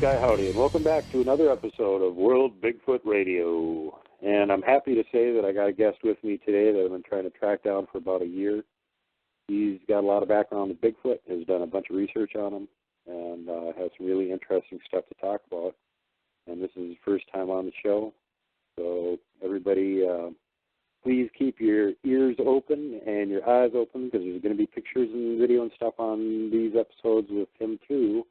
Sky Howdy, and welcome back to another episode of World Bigfoot Radio. And I'm happy to say that I got a guest with me today that I've been trying to track down for about a year. He's got a lot of background in Bigfoot, has done a bunch of research on him, and has some really interesting stuff to talk about. And this is his first time on the show. So everybody, please keep your ears open and your eyes open, because there's going to be pictures and video and stuff on these episodes with him too.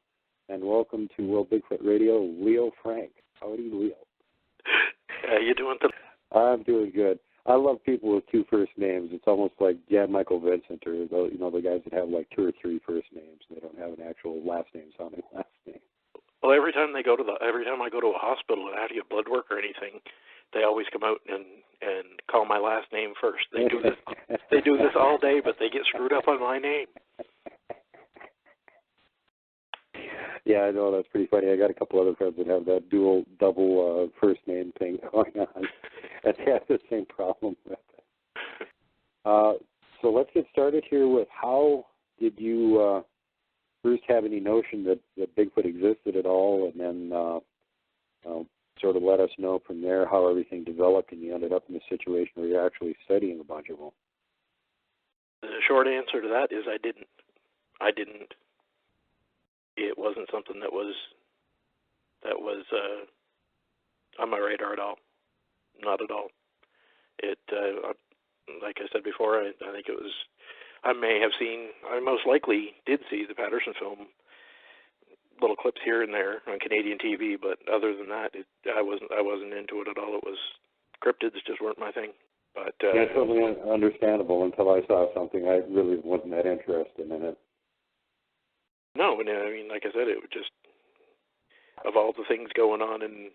And welcome to World Bigfoot Radio, Leo Frank. Howdy, Leo. How you doing today? I'm doing good. I love people with two first names. It's almost like Jan Michael Vincent, or the guys that have like two or three first names. They don't have an actual last name sounding last name. Well, every time I go to a hospital and I have to get blood work or anything, they always come out and call my last name first. They do this. They do this all day, but they get screwed up on my name. Yeah, I know, that's pretty funny. I got a couple other friends that have that double first name thing going on, and they have the same problem with it. So let's get started here with, how did you first have any notion that Bigfoot existed at all, and then sort of let us know from there how everything developed and you ended up in a situation where you're actually studying a bunch of them? The short answer to that is I didn't. It wasn't something that was on my radar at all. Not at all. It, like I said before, I think it was, I most likely did see the Patterson film, little clips here and there on Canadian TV, but other than that, I wasn't into it at all. It was, cryptids just weren't my thing. But yeah, totally understandable. Until I saw something, I really wasn't that interested in it. No, and I mean, like I said, it was just, of all the things going on in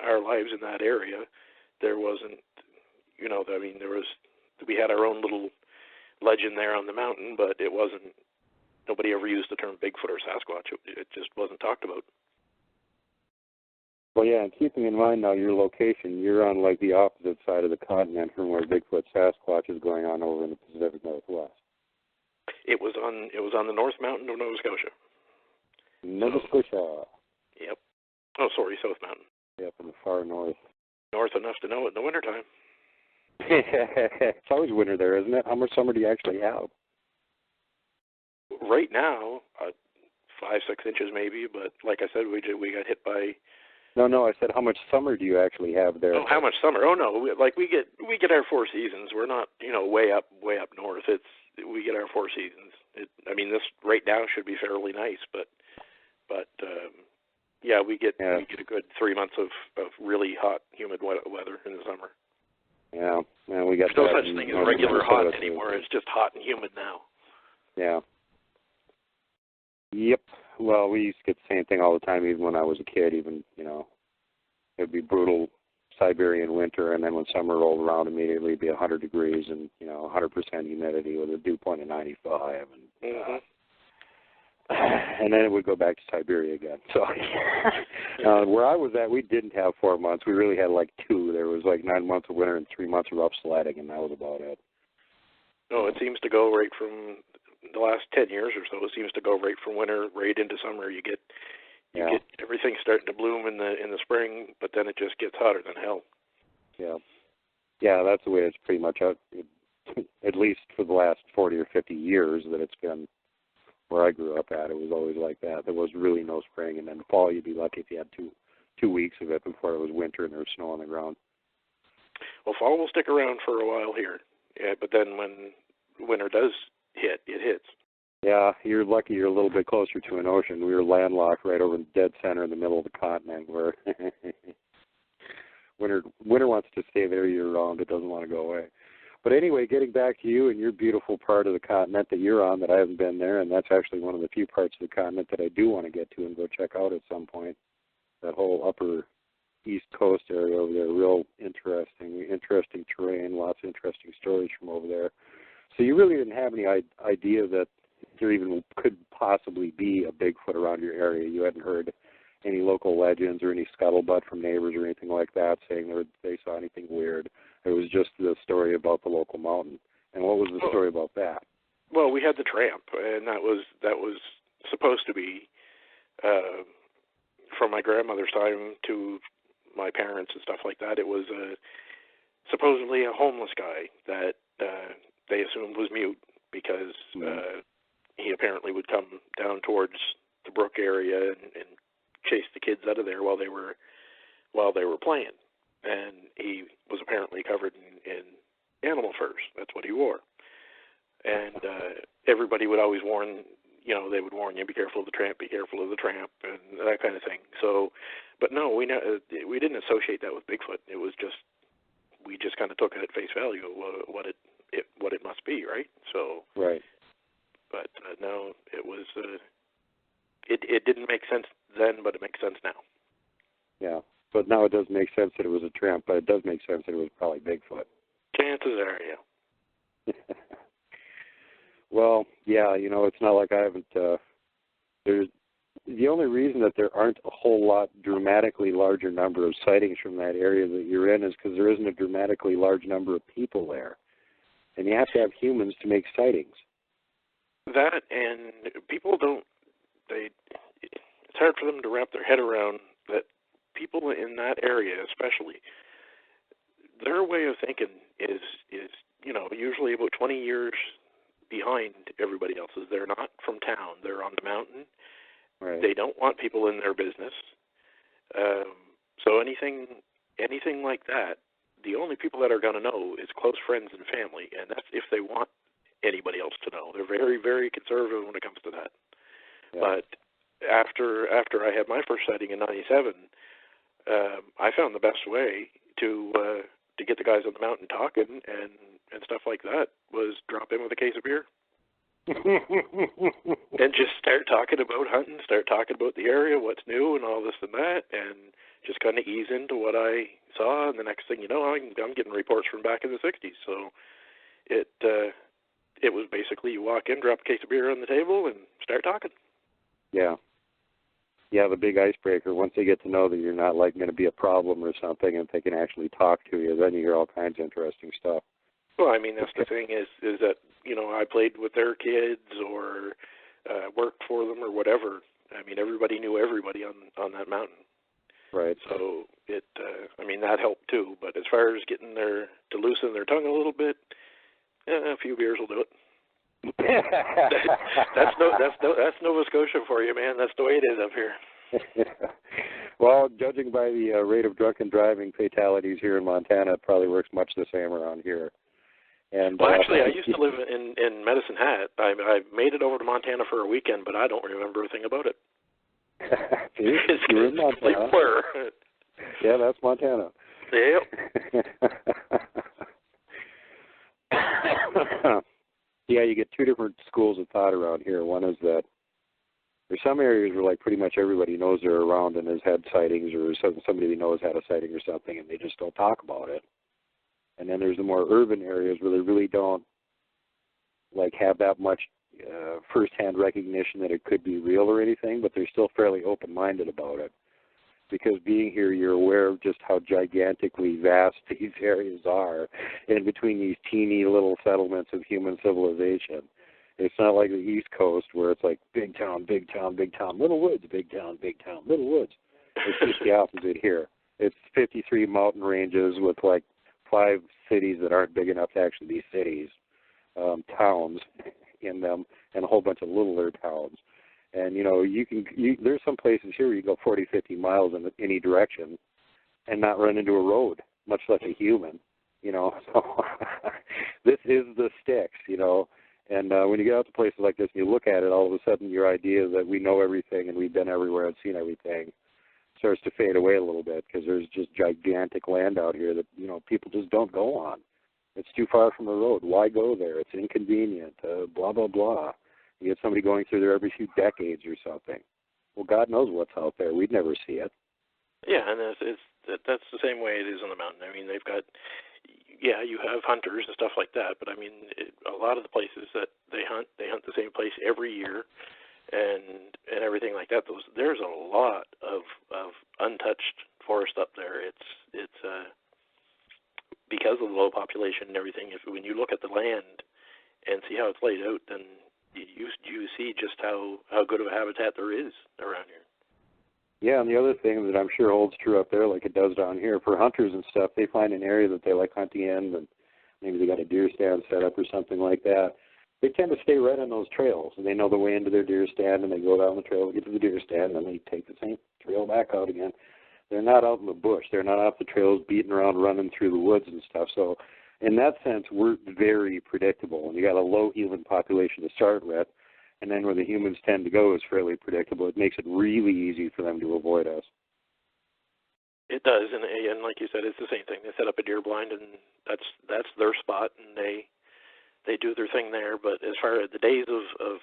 our lives in that area, there wasn't, we had our own little legend there on the mountain, but it wasn't, nobody ever used the term Bigfoot or Sasquatch. It just wasn't talked about. Well, yeah, and keeping in mind now your location, you're on like the opposite side of the continent from where Bigfoot Sasquatch is going on over in the Pacific Northwest. It was on the North Mountain of Nova Scotia. Nova Scotia. Yep. Oh, sorry, South Mountain. Yep, in the far north. North enough to know it in the wintertime. It's always winter there, isn't it? How much summer do you actually have? Right now, 5-6 inches maybe, but like I said, we got hit by. No, I said how much summer do you actually have there? Oh, how much summer? Oh no, we get our 4 seasons. We're not way up north. We get our 4 seasons. This right now should be fairly nice, but yeah, we get a good 3 months of really hot, humid weather in the summer. Yeah, we got. There's no such thing as regular hot anymore. It's just hot and humid now. Yeah. Yep. Well, we used to get the same thing all the time, even when I was a kid. Even it'd be brutal Siberian winter, and then when summer rolled around, immediately it'd be 100 degrees and 100% humidity with a dew point of 95, and then it would go back to Siberia again. So where I was at, we didn't have 4 months. We really had like 2. There was like 9 months of winter and 3 months of rough sledding, and that was about it. No, it seems to go right from the last 10 years or so. It seems to go right from winter right into summer. You get everything starting to bloom in the spring, but then it just gets hotter than hell. Yeah, that's the way it's pretty much out, at least for the last 40 or 50 years that it's been. Where I grew up at, it was always like that. There was really no spring, and then the fall you'd be lucky if you had two weeks of it before it was winter and there was snow on the ground. Well, fall will stick around for a while here, but then when winter does hit, it hits. Yeah, you're lucky you're a little bit closer to an ocean. We were landlocked right over in the dead center in the middle of the continent, where winter wants to stay there year-round. It doesn't want to go away. But anyway, getting back to you and your beautiful part of the continent that you're on that I haven't been there, and that's actually one of the few parts of the continent that I do want to get to and go check out at some point, that whole upper East Coast area over there, real interesting terrain, lots of interesting stories from over there. So you really didn't have any idea that there even could possibly be a Bigfoot around your area. You hadn't heard any local legends or any scuttlebutt from neighbors or anything like that saying they saw anything weird. It was just the story about the local mountain. And what was the story about that? Well, we had the tramp, and that was supposed to be from my grandmother's time to my parents and stuff like that, it was supposedly a homeless guy that they assumed was mute because he apparently would come down towards the brook area and chase the kids out of there while they were playing. And he was apparently covered in animal furs. That's what he wore. And everybody would always warn, they would warn you, be careful of the tramp, and that kind of thing. So, but no, we didn't associate that with Bigfoot. It was just, we just kind of took it at face value, what it must be, right? So, right. But no, it was, it didn't make sense then, but it makes sense now. Yeah, but now it does make sense that it was a tramp, but it does make sense that it was probably Bigfoot. Chances are, yeah. Well, yeah, it's not like I haven't, there's, the only reason that there aren't a whole lot dramatically larger number of sightings from that area that you're in is because there isn't a dramatically large number of people there. And you have to have humans to make sightings. That, and people don't, it's hard for them to wrap their head around that people in that area especially, their way of thinking is usually about 20 years behind everybody else's. They're not from town. They're on the mountain. Right. They don't want people in their business. So anything like that, the only people that are going to know is close friends and family, and that's if they want anybody else to know. They're very, very conservative when it comes to that. Yeah. But after I had my first sighting in '97, I found the best way to get the guys on the mountain talking and stuff like that was drop in with a case of beer. And just start talking about hunting, start talking about the area, what's new and all this and that, and just kind of ease into what I saw. And the next thing you know, I'm getting reports from back in the 60s. So it was basically you walk in, drop a case of beer on the table, and start talking. Yeah. Yeah, the big icebreaker. Once they get to know that you're not like going to be a problem or something, and they can actually talk to you, then you hear all kinds of interesting stuff. Well, I mean, that's the thing is that, I played with their kids or worked for them or whatever. I mean, everybody knew everybody on that mountain. Right. So that helped too. But as far as getting to loosen their tongue a little bit, a few beers will do it. that's Nova Scotia for you, man. That's the way it is up here. Well, judging by the rate of drunken driving fatalities here in Montana, it probably works much the same around here. And well, actually, I used to live in Medicine Hat. I made it over to Montana for a weekend, but I don't remember a thing about it. You're in Montana. Yeah, that's Montana. Yep. Yeah, you get two different schools of thought around here. One is that there's some areas where like pretty much everybody knows they're around and has had sightings, or somebody they know has had a sighting or something, and they just don't talk about it. And then there's the more urban areas where they really don't like have that much firsthand recognition that it could be real or anything, but they're still fairly open-minded about it. Because being here, you're aware of just how gigantically vast these areas are in between these teeny little settlements of human civilization. It's not like the East Coast where it's like big town, big town, big town, little woods, big town, little woods. It's just the opposite here. It's 53 mountain ranges with like 5 cities that aren't big enough to actually be cities, towns in them, and a whole bunch of littler towns. And, there's some places here where you go 40, 50 miles in any direction and not run into a road, much less a human, So this is the sticks, And when you get out to places like this and you look at it, all of a sudden your idea that we know everything and we've been everywhere and seen everything starts to fade away a little bit because there's just gigantic land out here that, people just don't go on. It's too far from the road. Why go there? It's inconvenient, blah, blah, blah. You get somebody going through there every few decades or something. Well, God knows what's out there. We'd never see it. Yeah, and that's the same way it is on the mountain. I mean, they've got, you have hunters and stuff like that, but I mean, a lot of the places that they hunt the same place every year, and everything like that. There's a lot of untouched forest up there. It's because of the low population and everything. When you look at the land and see how it's laid out, then you see just how good of a habitat there is around here. Yeah, and the other thing that I'm sure holds true up there, like it does down here, for hunters and stuff, they find an area that they like hunting in, and maybe they got a deer stand set up or something like that. They tend to stay right on those trails, and they know the way into their deer stand, and they go down the trail, get to the deer stand, and then they take the same trail back out again. They're not out in the bush. They're not off the trails beating around, running through the woods and stuff. So in that sense, we're very predictable, and you got a low human population to start with. And then where the humans tend to go is fairly predictable. It makes it really easy for them to avoid us. It does, and like you said, it's the same thing. They set up a deer blind, and that's their spot, and they do their thing there. But as far as the days of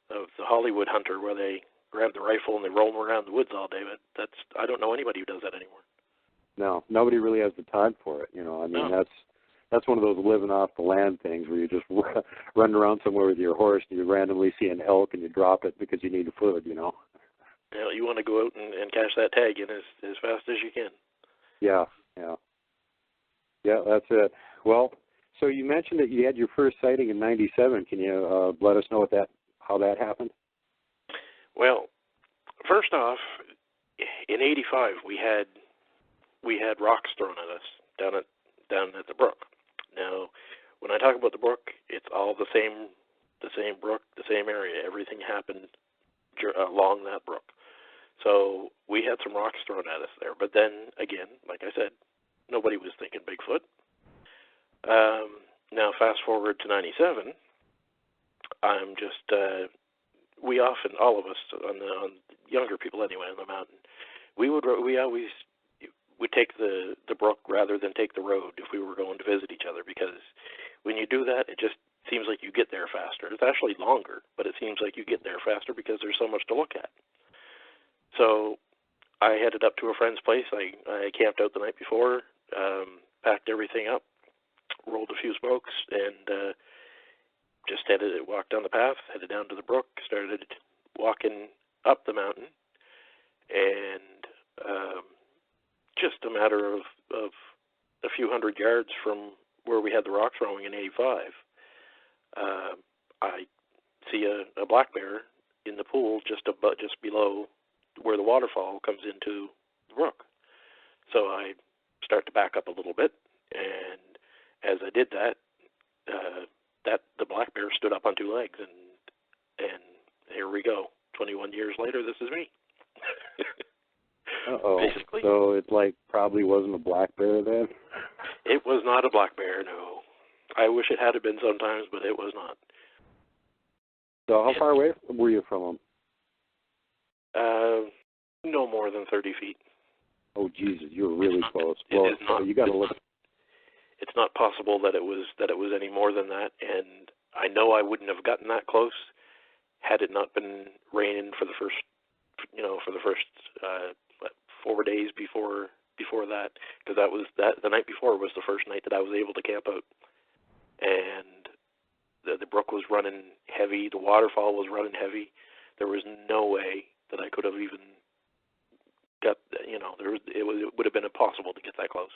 the Hollywood hunter, where they grab the rifle and they roam around the woods all day, but I don't know anybody who does that anymore. No, nobody really has the time for it. I mean, no. That's one of those living off the land things where you just run around somewhere with your horse and you randomly see an elk and you drop it because you need food, You want to go out and cash that tag in as fast as you can. Yeah, that's it. Well, so you mentioned that you had your first sighting in '97. Can you let us know how that happened? Well, first off, in '85 we had rocks thrown at us down at the brook. Now, when I talk about the brook, it's all the same brook, the same area. Everything happened along that brook. So we had some rocks thrown at us there. But then, again, like I said, nobody was thinking Bigfoot. Now, fast forward to '97, I'm just, we often, all of us, on younger people anyway, on the mountain, we always would take the brook rather than take the road if we were going to visit each other, because when you do that, it just seems like you get there faster. It's actually longer, but it seems like you get there faster because there's so much to look at. So I headed up to a friend's place. I camped out the night before, packed everything up, rolled a few smokes, and just walked down the path, headed down to the brook, started walking up the mountain, and just a matter of a few hundred yards from where we had the rock throwing in '85, I see a black bear in the pool just below where the waterfall comes into the brook. So I start to back up a little bit, and as I did that, the black bear stood up on two legs, and here we go. 21 years later, this is me. Uh-oh. Basically. So it probably wasn't a black bear then? It was not a black bear, no. I wish it had been sometimes, but it was not. So how far away were you from him? No more than 30 feet. Oh, Jesus, you were really close. Well, so you got to look. It's not possible that it was any more than that, and I know I wouldn't have gotten that close had it not been raining for the first 4 days before that, because the night before was the first night that I was able to camp out, and the brook was running heavy, the waterfall was running heavy. There was no way that I could have even got, it would have been impossible to get that close.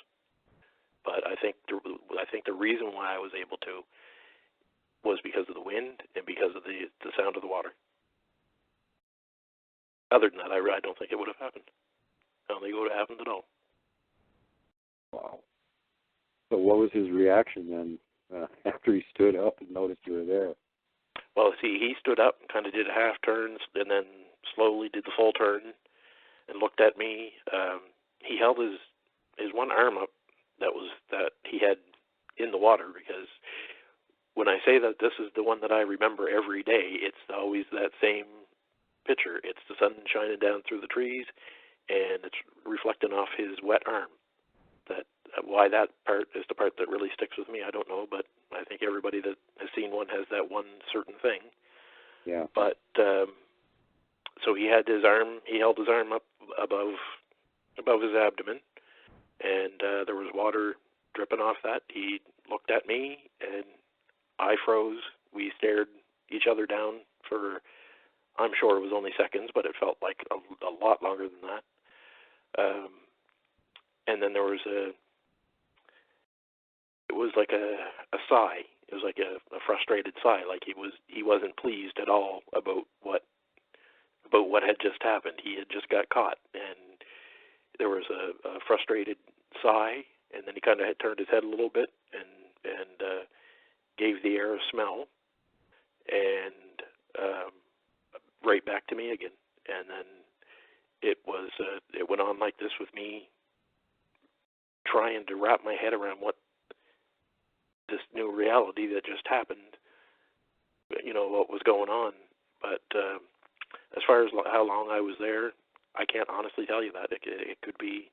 But I think the reason why I was able to was because of the wind and because of the sound of the water. Other than that, I don't think it would have happened. I don't think it would have happened at all. Wow. So what was his reaction then after he stood up and noticed you were there? Well, see, he stood up and kind of did a half turn and then slowly did the full turn and looked at me. He held his one arm up that he had in the water, because when I say that this is the one that I remember every day, it's always that same picture. It's the sun shining down through the trees, and it's reflecting off his wet arm. Why that part is the part that really sticks with me, I don't know, but I think everybody that has seen one has that one certain thing. Yeah. But so he held his arm up above his abdomen, and there was water dripping off that. He looked at me, and I froze. We stared each other down for, I'm sure it was only seconds, but it felt like a lot longer than that. And then there was it was like a sigh. It was like a frustrated sigh, like he wasn't pleased at all about what But what had just happened, he had just got caught, and there was a frustrated sigh, and then he kind of had turned his head a little bit and gave the air a smell, and right back to me again. And then it went on like this with me trying to wrap my head around what this new reality that just happened, what was going on. But as far as how long I was there, I can't honestly tell you that. It could be,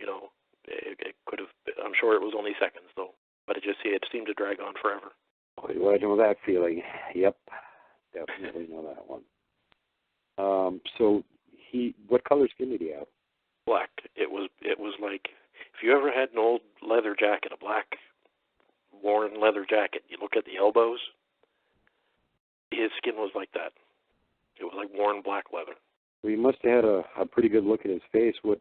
it could have, I'm sure it was only seconds though, but it seemed to drag on forever. Oh, I know that feeling. Yep, definitely know that one. So what color skin did he have? Black. It was like, if you ever had an old leather jacket, a black worn leather jacket, you look at the elbows, his skin was like that. It was like worn black leather. Well, he must have had a pretty good look at his face. What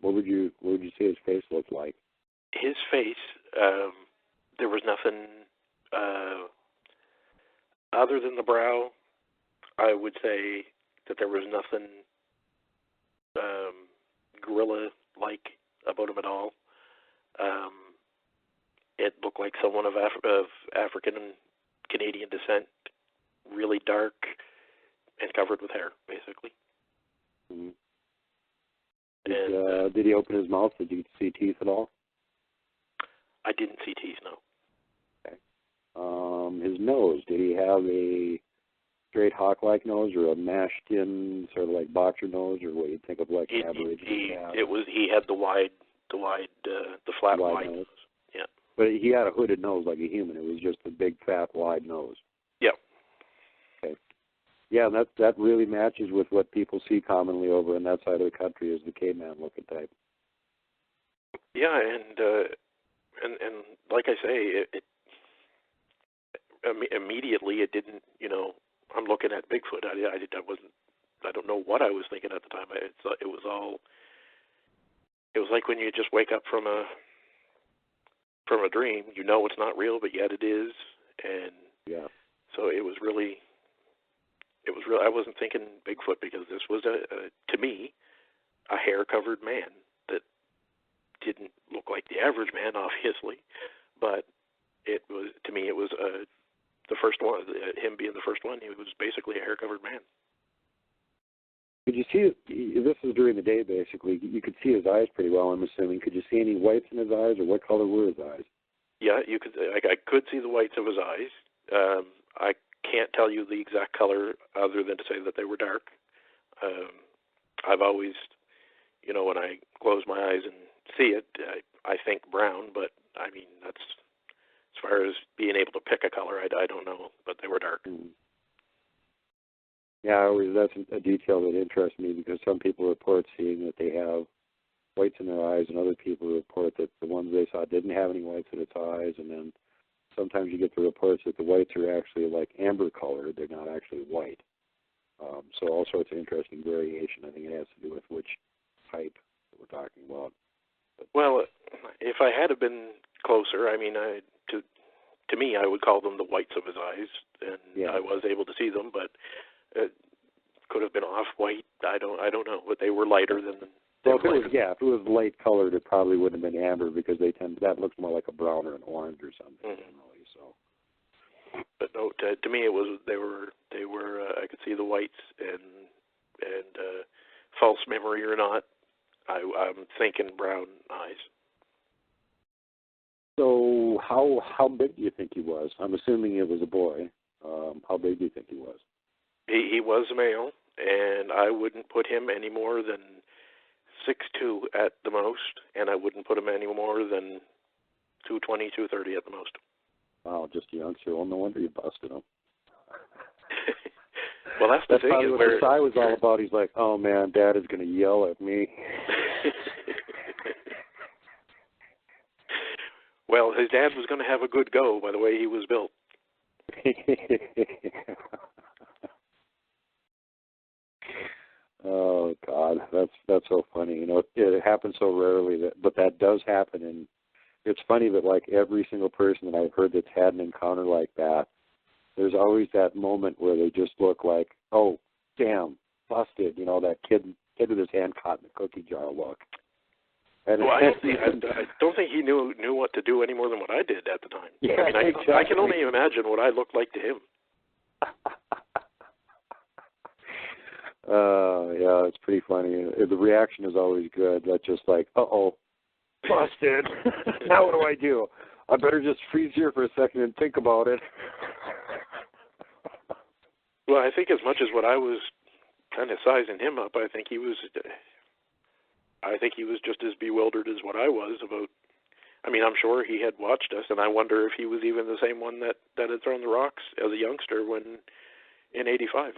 would you say his face looked like? His face, there was nothing other than the brow. I would say that there was nothing gorilla-like about him at all. It looked like someone of African and Canadian descent, really dark and covered with hair, basically. Mm-hmm. Did he open his mouth? Did you see teeth at all? I didn't see teeth, no. Okay. His nose, did he have a straight hawk-like nose or a mashed-in sort of like boxer nose, or what you'd think of like an Aboriginal cat? He had the flat wide nose. Yeah. But he had a hooded nose like a human. It was just a big, fat, wide nose. Yeah. Okay. Yeah, and that really matches with what people see commonly over in that side of the country is the caveman looking type. Yeah, and like I say, it immediately it didn't. I'm looking at Bigfoot. I don't know what I was thinking at the time. It was like when you just wake up from a dream. It's not real, but yet it is. And yeah. So it was really. I wasn't thinking Bigfoot because this was to me, a hair-covered man that didn't look like the average man, obviously, but it was the first one. Him being the first one, he was basically a hair-covered man. Could you see? This is during the day, basically. You could see his eyes pretty well, I'm assuming. Could you see any whites in his eyes, or what color were his eyes? Yeah, you could. I could see the whites of his eyes. I can't tell you the exact color other than to say that they were dark. I've always, when I close my eyes and see it, I think brown, but I mean, that's as far as being able to pick a color, I don't know, but they were dark. Mm. Yeah, that's a detail that interests me because some people report seeing that they have whites in their eyes, and other people report that the ones they saw didn't have any whites in its eyes, and then sometimes you get the reports that the whites are actually like amber colored. They're not actually white. So all sorts of interesting variation. I think it has to do with which type that we're talking about. But, well, if I had been closer, I mean, to me, I would call them the whites of his eyes, and yeah. I was able to see them, but it could have been off-white. I don't know, but they were lighter than. Well, if it was light colored, it probably wouldn't have been amber because that looks more like a brown or an orange or something. Mm-hmm. Generally, so. But no, to me, they were. I could see the whites, and false memory or not, I'm thinking brown eyes. So how big do you think he was? I'm assuming it was a boy. How big do you think he was? He was a male, and I wouldn't put him any more than 6'2" at the most, and I wouldn't put him any more than 220, 230 at the most. Wow, just a youngster. Well, no wonder you busted him. Well, that's the thing. Probably what the sigh was all about. He's like, oh, man, Dad is going to yell at me. Well, his dad was going to have a good go by the way he was built. Oh God, that's so funny. It happens so rarely, but that does happen, and it's funny that like every single person that I've heard that's had an encounter like that, there's always that moment where they just look like, oh, damn, busted, that kid with his hand caught in the cookie jar look. And well, I don't think he knew what to do any more than what I did at the time. Yeah, I mean, exactly. I can only imagine what I looked like to him. Yeah, it's pretty funny. The reaction is always good. That's just like, uh-oh, busted. Now what do I do? I better just freeze here for a second and think about it. Well, I think as much as what I was kind of sizing him up, I think he was just as bewildered as what I was about. I mean, I'm sure he had watched us, and I wonder if he was even the same one that had thrown the rocks as a youngster when in '85.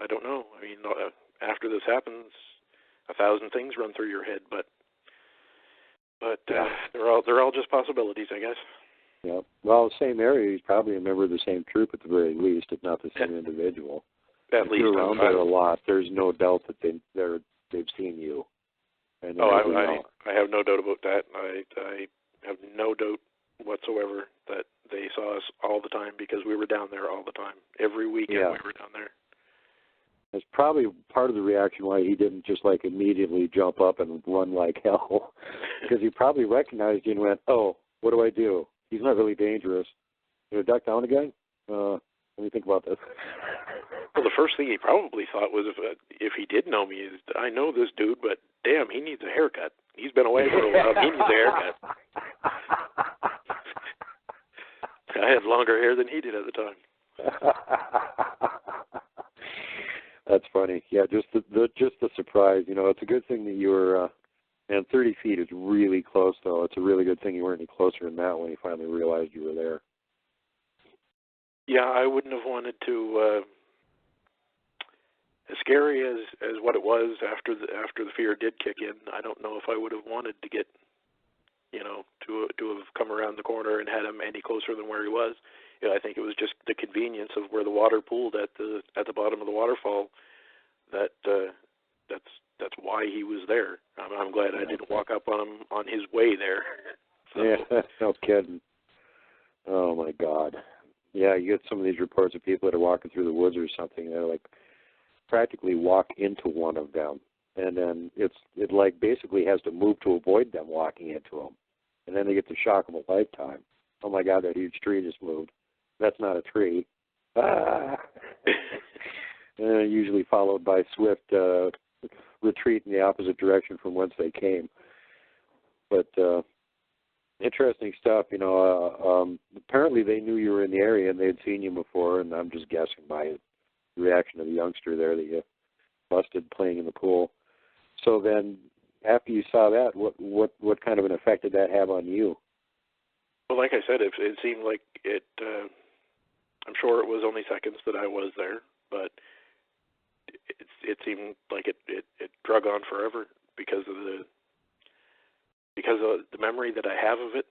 I don't know. I mean, after this happens, 1,000 things run through your head, but they're all just possibilities, I guess. Yeah. Well, same area. He's probably a member of the same troop at the very least, if not the same individual. At least you're around there a lot. There's no doubt that they've seen you. And I have no doubt about that. I have no doubt whatsoever that they saw us all the time because we were down there all the time. Every weekend we were down there. That's probably part of the reaction why he didn't just immediately jump up and run like hell, because he probably recognized you and went, "Oh, what do I do? He's not really dangerous. Duck down again? Let me think about this." Well, the first thing he probably thought was if he did know me is, I know this dude, but damn, he needs a haircut. He's been away for a while. He needs a haircut. I had longer hair than he did at the time. That's funny. Yeah, just the surprise. It's a good thing that you were. And 30 feet is really close, though. It's a really good thing you weren't any closer than that when you finally realized you were there. Yeah, I wouldn't have wanted to. As scary as what it was after the fear did kick in, I don't know if I would have wanted to get, to have come around the corner and had him any closer than where he was. I think it was just the convenience of where the water pooled at the bottom of the waterfall. That's why he was there. I'm glad I didn't walk up on him on his way there. So. Yeah, no kidding. Oh my God. Yeah, you get some of these reports of people that are walking through the woods or something. They're practically walk into one of them, and then it basically has to move to avoid them walking into them, and then they get the shock of a lifetime. Oh my God, that huge tree just moved. That's not a tree. Ah! Usually followed by swift retreat in the opposite direction from whence they came. But interesting stuff. Apparently they knew you were in the area and they had seen you before, and I'm just guessing by the reaction of the youngster there that you busted playing in the pool. So then, after you saw that, what kind of an effect did that have on you? Well, like I said, it seemed like it. I'm sure it was only seconds that I was there, but it seemed like it drug on forever because of the memory that I have of it.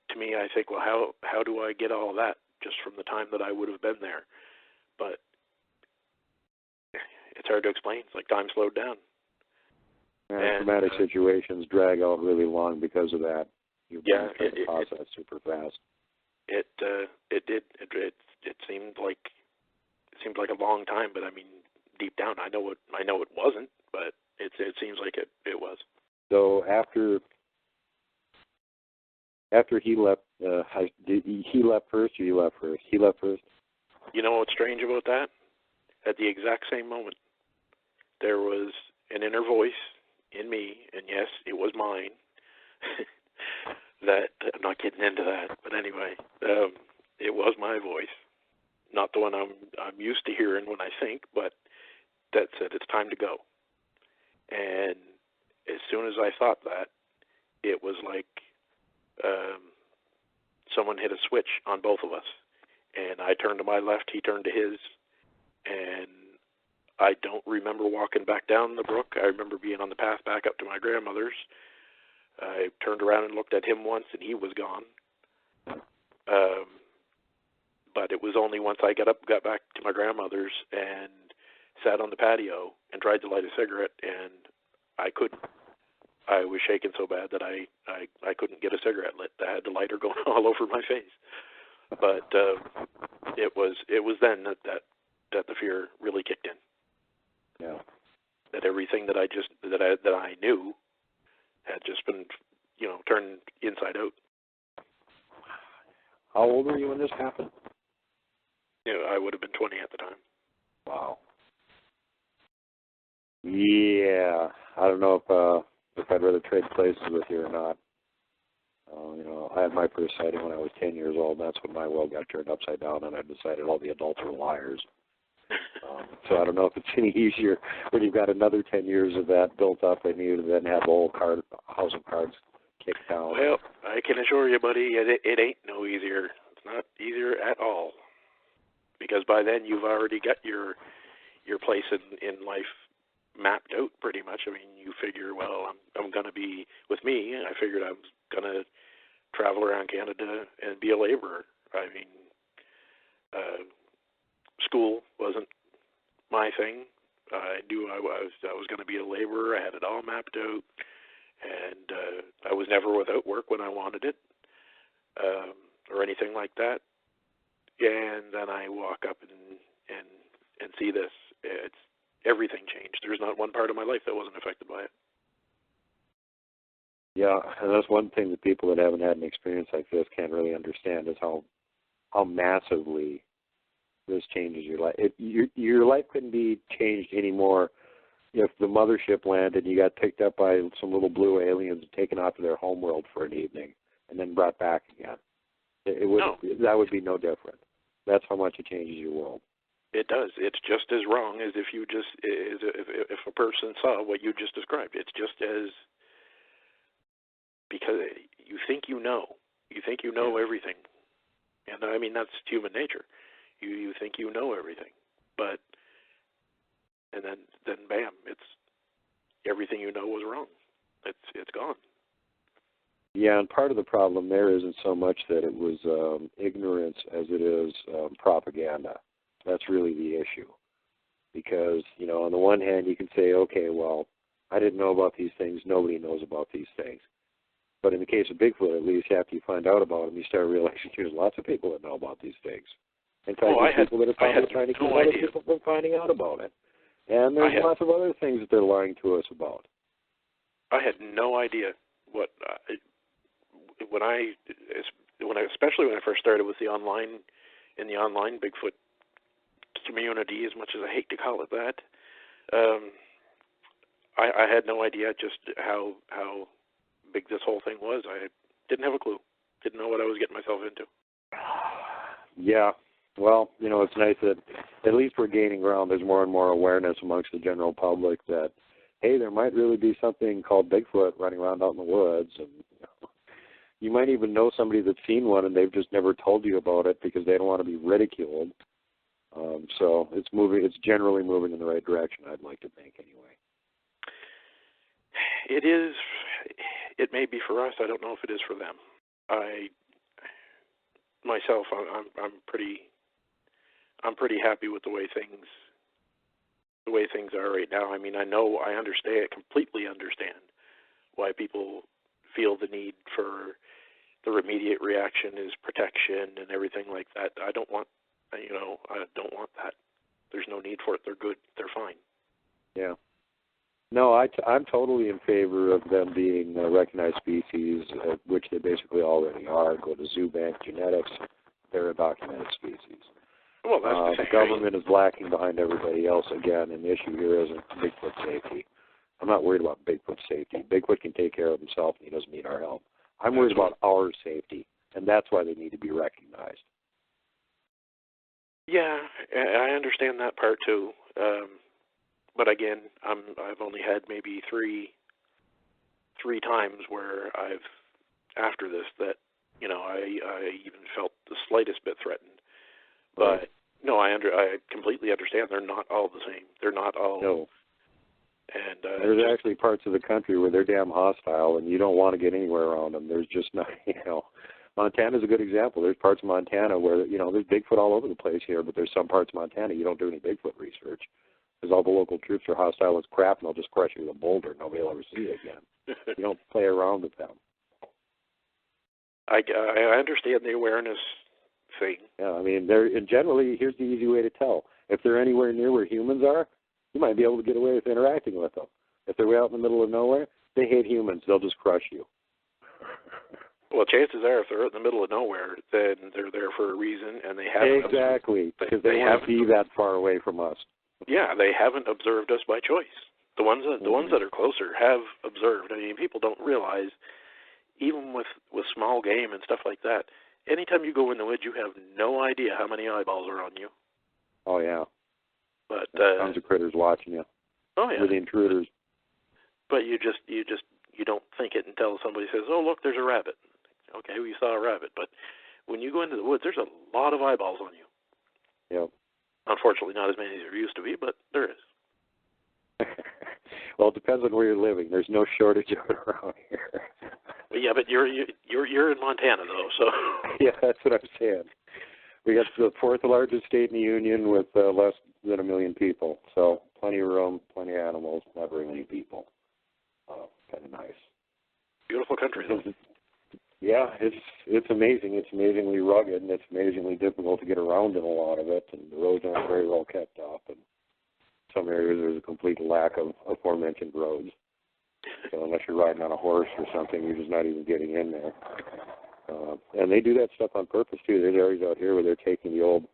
To me, I think, well, how do I get all of that just from the time that I would have been there? But it's hard to explain. It's like time slowed down. And traumatic situations drag out really long because of that. You process super fast. It did. It seemed like a long time, but I mean, deep down, I know it wasn't, but it seems like it was. So after he left, he left first, or you left first? He left first. You know what's strange about that? At the exact same moment, there was an inner voice in me, and yes, it was mine. That I'm not getting into that, but anyway, it was my voice, not the one I'm used to hearing when I think, but that said it's time to go. And as soon as I thought that, it was like someone hit a switch on both of us. And I turned to my left, he turned to his, and I don't remember walking back down the brook. I remember being on the path back up to my grandmother's. I turned around and looked at him once, and he was gone. But it was only once I got back to my grandmother's and sat on the patio and tried to light a cigarette, and I couldn't. I was shaking so bad that I couldn't get a cigarette lit. I had the lighter going all over my face. But it was then that the fear really kicked in. Yeah. That everything that I knew had just been, turned inside out. How old were you when this happened? I would have been 20 at the time. Wow. Yeah, I don't know if I'd rather trade places with you or not. I had my first sighting when I was 10 years old, and that's when my world got turned upside down, and I decided all the adults were liars. So I don't know if it's any easier when you've got another 10 years of that built up and you then have the whole house of cards kicked down. Well, I can assure you, buddy, it ain't no easier. It's not easier at all. Because by then you've already got your place in life mapped out pretty much. I mean, you figure, well, I'm going to be, with me, I figured I was going to travel around Canada and be a laborer. I mean, school wasn't my thing. I knew I was going to be a laborer. I had it all mapped out, and I was never without work when I wanted it, or anything like that. And then I walk up and see this. It's everything changed. There's not one part of my life that wasn't affected by it. Yeah, and that's one thing that people that haven't had an experience like this can't really understand is how massively this changes your life. Your life couldn't be changed anymore if the mothership landed and you got picked up by some little blue aliens and taken off to their homeworld for an evening and then brought back again. That would be no different. That's how much it changes your world. It does. It's just as wrong as if a person saw what you just described. It's just as, because you think you know everything, and I mean that's human nature. You think you know everything, and then bam, it's everything you know was wrong. It's gone. Yeah, and part of the problem there isn't so much that it was ignorance as it is propaganda. That's really the issue. Because, on the one hand, you can say, okay, well, I didn't know about these things. Nobody knows about these things. But in the case of Bigfoot, at least after you find out about them, you start realizing there's lots of people that know about these things. In fact, there's people that are probably trying to keep other people from finding out about it. And there's lots of other things that they're lying to us about. I had no idea what... especially when I first started with the online Bigfoot community, as much as I hate to call it that, I had no idea just how big this whole thing was. I didn't have a clue. Didn't know what I was getting myself into. Yeah. Well, it's nice that at least we're gaining ground. There's more and more awareness amongst the general public that, hey, there might really be something called Bigfoot running around out in the woods, and you might even know somebody that's seen one and they've just never told you about it because they don't want to be ridiculed. So it's moving. It's generally moving in the right direction, I'd like to think, anyway. It is. It may be for us. I don't know if it is for them. I'm pretty happy with the way things are right now. I mean, I completely understand why people feel the need for their immediate reaction is protection and everything like that. I don't want that. There's no need for it. They're good. They're fine. Yeah. No, I'm totally in favor of them being recognized species, which they basically already are. Go to Zoo Bank Genetics. They're a documented species. Well, that's the government is lacking behind everybody else again, and the issue here isn't Bigfoot safety. I'm not worried about Bigfoot safety. Bigfoot can take care of himself, and he doesn't need our help. I'm worried about our safety, and that's why they need to be recognized. Yeah, I understand that part too. But again, I've only had maybe three times where after this that I even felt the slightest bit threatened. Right. But no, I completely understand. They're not all the same. They're not all. No. And there's actually parts of the country where they're damn hostile, and you don't want to get anywhere around them. There's just not, Montana's a good example. There's parts of Montana where, there's Bigfoot all over the place here, but there's some parts of Montana you don't do any Bigfoot research because all the local troops are hostile as crap, and they'll just crush you with a boulder. Nobody will ever see you again. You don't play around with them. I understand the awareness thing. Yeah, I mean, and generally, here's the easy way to tell. If they're anywhere near where humans are, You might be able to get away with interacting with them. If they're way out in the middle of nowhere, they hate humans. They'll just crush you. Well, chances are, if they're out in the middle of nowhere, then they're there for a reason, and they haven't. Exactly, because they want to be that far away from us. Yeah, they haven't observed us by choice. The ones that are closer have observed. I mean, people don't realize, even with small game and stuff like that, anytime you go in the woods, you have no idea how many eyeballs are on you. Oh yeah. But tons of critters watching you. Oh yeah. With the intruders. But you don't think it until somebody says, "Oh, look, there's a rabbit." Okay, we saw a rabbit, but when you go into the woods, there's a lot of eyeballs on you. Yep. Unfortunately, not as many as there used to be, but there is. Well, it depends on where you're living. There's no shortage of it around here. Yeah, but you're in Montana though, so. Yeah, that's what I'm saying. We got the fourth largest state in the union with less than 1 million people, so plenty of room, plenty of animals, not very many people. Kind of nice. Beautiful country, though. Yeah, it's amazing. It's amazingly rugged, and it's amazingly difficult to get around in a lot of it, and the roads aren't very well kept up. And some areas there's a complete lack of aforementioned roads. So unless you're riding on a horse or something, you're just not even getting in there. And they do that stuff on purpose, too. There's areas out here where they're taking the old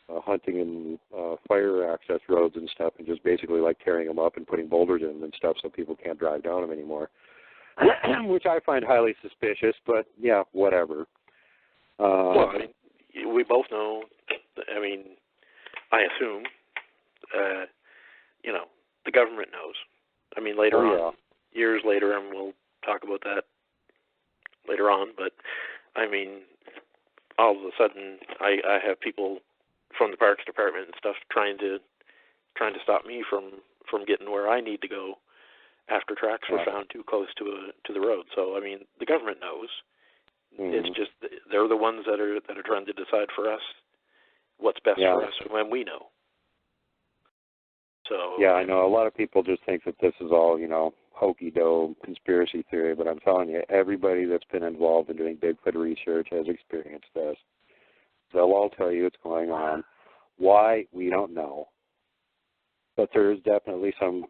hunting and fire access roads and stuff and just basically like tearing them up and putting boulders in them and stuff so people can't drive down them anymore, which I find highly suspicious, but yeah, whatever. Well, I mean, we both know, I mean, I assume, the government knows. I mean, later on, years later, and we'll talk about that later on, but I mean, all of a sudden, I have people from the Parks Department and stuff trying to stop me from getting where I need to go after tracks were found too close to the road. So I mean, the government knows. It's just they're the ones that are trying to decide for us what's best for us when we know. So yeah, I know a lot of people just think that this is all hokey-do conspiracy theory, but I'm telling you, everybody that's been involved in doing Bigfoot research has experienced this. They'll all tell you what's going on. Why, we don't know. But there is definitely some,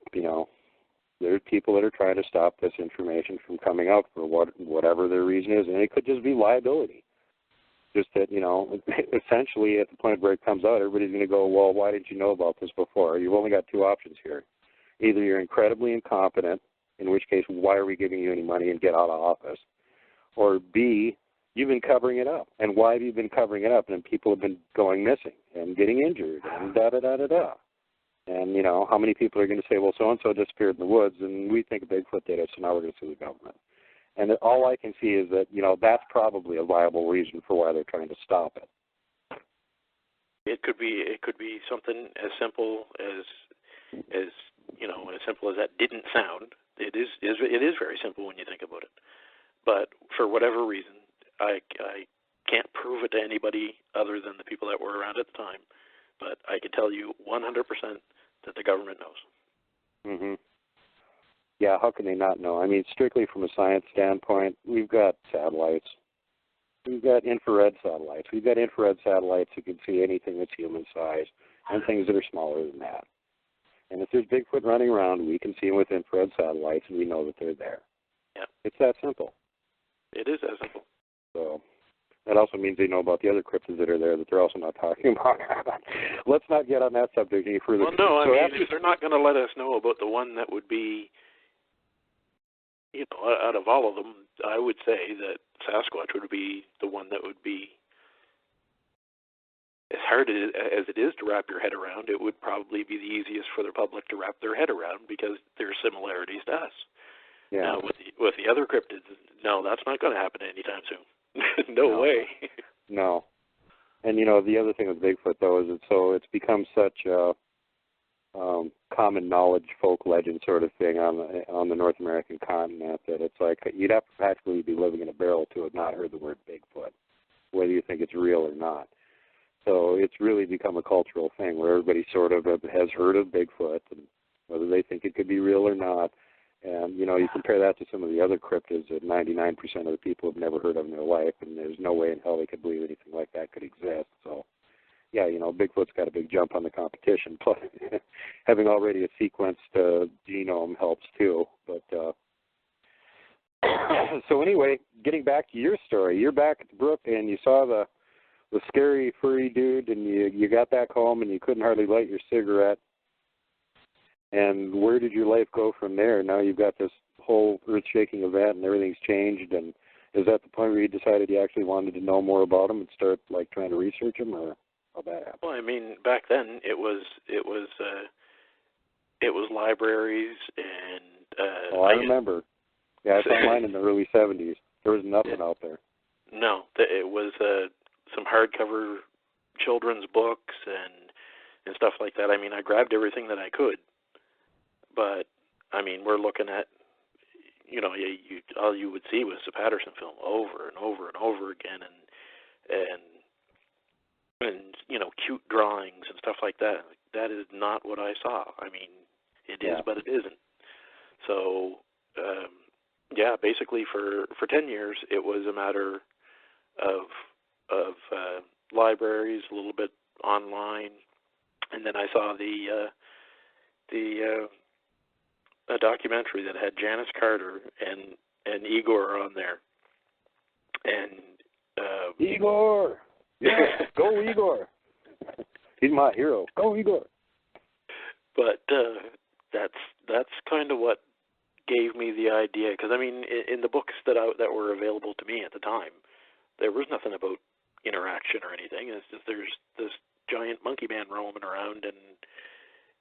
there's people that are trying to stop this information from coming out for whatever their reason is, and it could just be liability. Just that, essentially at the point where it comes out, everybody's going to go, well, why didn't you know about this before? You've only got two options here. Either you're incredibly incompetent, in which case, why are we giving you any money, and get out of office? Or B, you've been covering it up. And why have you been covering it up? And people have been going missing and getting injured and da-da-da-da-da. And, how many people are going to say, well, so-and-so disappeared in the woods, and we think Bigfoot did it, so now we're going to sue the government. And all I can see is that, that's probably a viable reason for why they're trying to stop it. It could be something as simple as simple as that didn't sound. It is very simple when you think about it. But for whatever reason, I can't prove it to anybody other than the people that were around at the time. But I can tell you 100% that the government knows. Mm-hmm. Yeah, how can they not know? I mean, strictly from a science standpoint, we've got satellites. We've got infrared satellites. We've got infrared satellites who can see anything that's human size and things that are smaller than that. And if there's Bigfoot running around, we can see them with infrared satellites, and we know that they're there. Yeah. It's that simple. It is that simple. So that also means they know about the other cryptids that are there that they're also not talking about. Let's not get on that subject any further. Well, no, I mean, if they're not going to let us know about the one that would be, out of all of them, I would say that Sasquatch would be the one that would be, as hard as it is to wrap your head around, it would probably be the easiest for the public to wrap their head around because there are similarities to us. Yeah. Now, with the other cryptids, no, that's not going to happen anytime soon. no way. No. And, the other thing with Bigfoot, though, is it's become such a common knowledge, folk legend sort of thing on the North American continent that it's like you'd have to practically be living in a barrel to have not heard the word Bigfoot, whether you think it's real or not. So it's really become a cultural thing where everybody sort of has heard of Bigfoot, and whether they think it could be real or not. And, you compare that to some of the other cryptids that 99% of the people have never heard of in their life, and there's no way in hell they could believe anything like that could exist. So yeah, Bigfoot's got a big jump on the competition. Plus, having already a sequenced genome helps too. But so anyway, getting back to your story, you're back at the brook and you saw the scary furry dude, and you got back home and you couldn't hardly light your cigarette. And where did your life go from there? Now you've got this whole earth-shaking event and everything's changed, and is that the point where you decided you actually wanted to know more about him and start trying to research him, or how that happened? Well, I mean, back then it was libraries and. I remember. Yeah, I found mine in the early '70s. There was nothing out there. No, it was some hardcover children's books and stuff like that. I mean, I grabbed everything that I could, but I mean, we're looking at, all you would see was the Patterson film over and over and over again, and cute drawings and stuff like that. That is not what I saw. I mean, it is, but it isn't. So, basically for 10 years, it was a matter of libraries, a little bit online, and then I saw a documentary that had Janice Carter and Igor on there, and Igor, yeah, go Igor. He's my hero. Go Igor. But that's kind of what gave me the idea, because I mean, in the books that were available to me at the time, there was nothing about interaction or anything. It's just there's this giant monkey man roaming around, and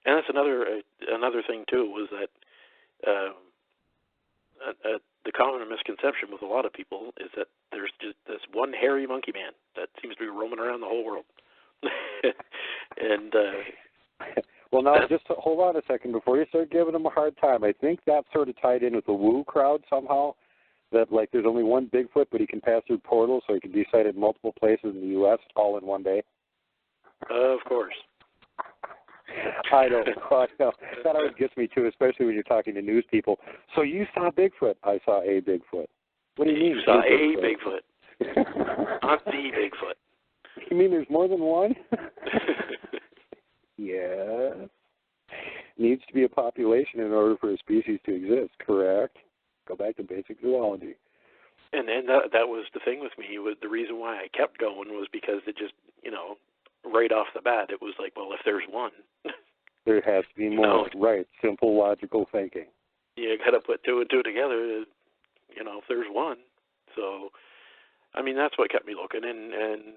that's another thing too, was that the common misconception with a lot of people is that there's just this one hairy monkey man that seems to be roaming around the whole world. And well, now just hold on a second before you start giving them a hard time. I think that sort of tied in with the woo crowd somehow. That there's only one Bigfoot, but he can pass through portals, so he can be sighted multiple places in the U.S. all in one day. Of course. I know. That always gets me too, especially when you're talking to news people. So you saw Bigfoot. I saw a Bigfoot. What do you mean? You saw a Bigfoot. Not the Bigfoot. You mean there's more than one? Yeah. Needs to be a population in order for a species to exist, correct? Go back to basic zoology. And that was the thing with me. The reason why I kept going was because it just, right off the bat, it was like, well, if there's one. There has to be more. Right. Simple, logical thinking. You got to put two and two together, if there's one. So, I mean, that's what kept me looking. And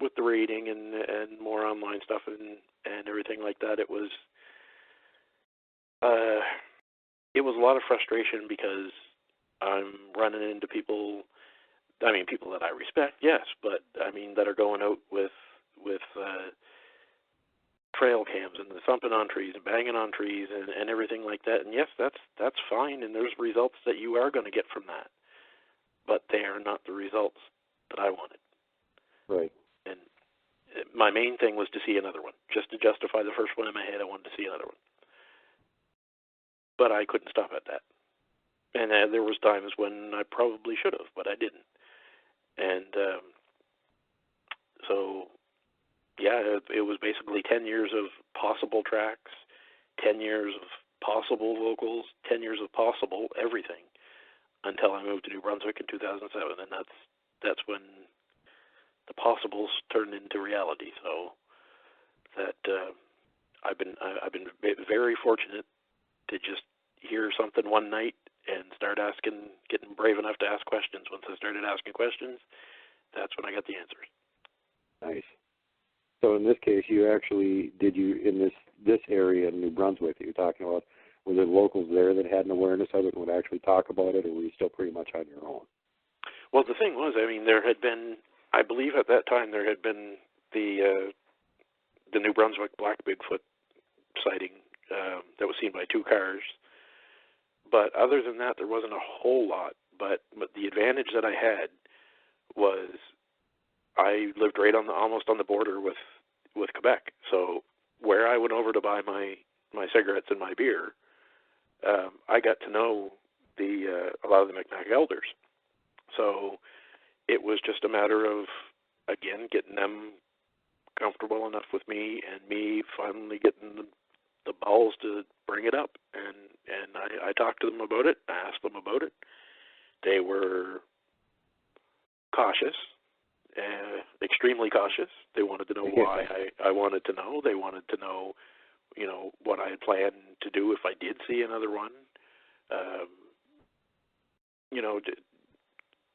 with the reading and more online stuff and everything like that, it was a lot of frustration, because I'm running into people that I respect, yes, but I mean that are going out with trail cams and thumping on trees and banging on trees and everything like that. And yes, that's fine, and there's results that you are going to get from that, but they are not the results that I wanted. Right. And my main thing was to see another one, just to justify the first one in my head. I wanted to see another one, but I couldn't stop at that. And there was times when I probably should have, but I didn't. And so, yeah, it was basically 10 years of possible tracks, 10 years of possible locals, 10 years of possible everything, until I moved to New Brunswick in 2007, and that's when the possibles turned into reality. So that I've been very fortunate to just hear something one night and start getting brave enough to ask questions. Once I started asking questions, that's when I got the answers. Nice. So in this case, in this area in New Brunswick that you're talking about, were there locals there that had an awareness of it and would actually talk about it, or were you still pretty much on your own? Well, the thing was, I mean, there had been, I believe at that time, there had been the New Brunswick black Bigfoot sighting that was seen by 2 cars. But other than that, there wasn't a whole lot. But the advantage that I had was I lived right almost on the border with Quebec. So where I went over to buy my cigarettes and my beer, I got to know a lot of the Micmac elders. So it was just a matter of, again, getting them comfortable enough with me, and me finally getting the balls to bring it up. And I talked to them about it. I asked them about it. They were cautious, extremely cautious. They wanted to know why I wanted to know. They wanted to know, what I had planned to do if I did see another one.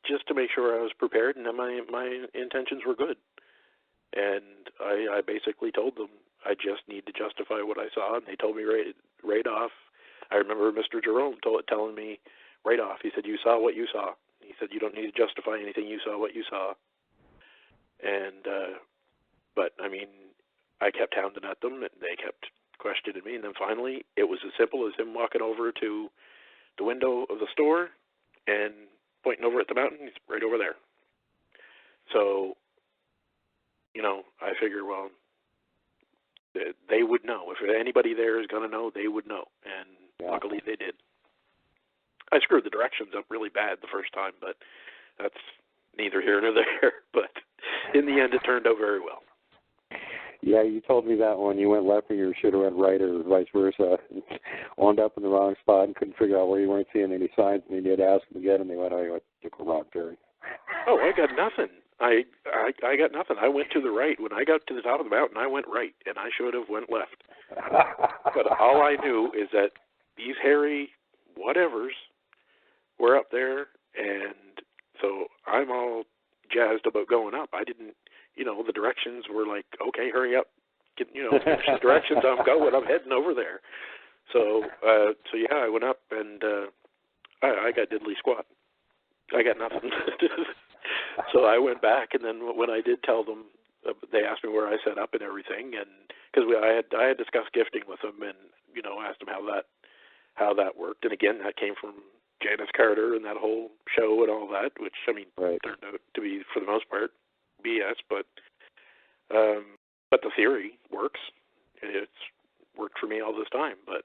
Just to make sure I was prepared and that my intentions were good. And I basically told them I just need to justify what I saw, and they told me right off. I remember Mr. Jerome telling me right off. He said, "You saw what you saw." He said, "You don't need to justify anything. You saw what you saw." And but I mean, I kept hounding at them, and they kept questioning me. And then finally, it was as simple as him walking over to the window of the store and pointing over at the mountain. He's right over there. So, I figure, well, they would know. If anybody there is going to know, they would know. And luckily they did. I screwed the directions up really bad the first time, but that's neither here nor there. But in the end, it turned out very well. Yeah, you told me that when you went left and you should have went right, or vice versa. Wound up in the wrong spot and couldn't figure out where you weren't seeing any signs. And you did ask them again, and they went, "Oh, you took a wrong turn." Oh, I got nothing. I got nothing. I went to the right. When I got to the top of the mountain, I went right, and I should have went left. But all I knew is that these hairy whatevers were up there, and so I'm all jazzed about going up. I didn't, the directions were like, okay, hurry up, finish the directions. I'm going. I'm heading over there. So yeah, I went up, and I got diddly squat. I got nothing. So I went back, and then when I did tell them, they asked me where I set up and everything, and because I had discussed gifting with them, and asked them how that worked, and again that came from Janice Carter and that whole show and all that, which turned out to be for the most part BS, but the theory works. It's worked for me all this time, but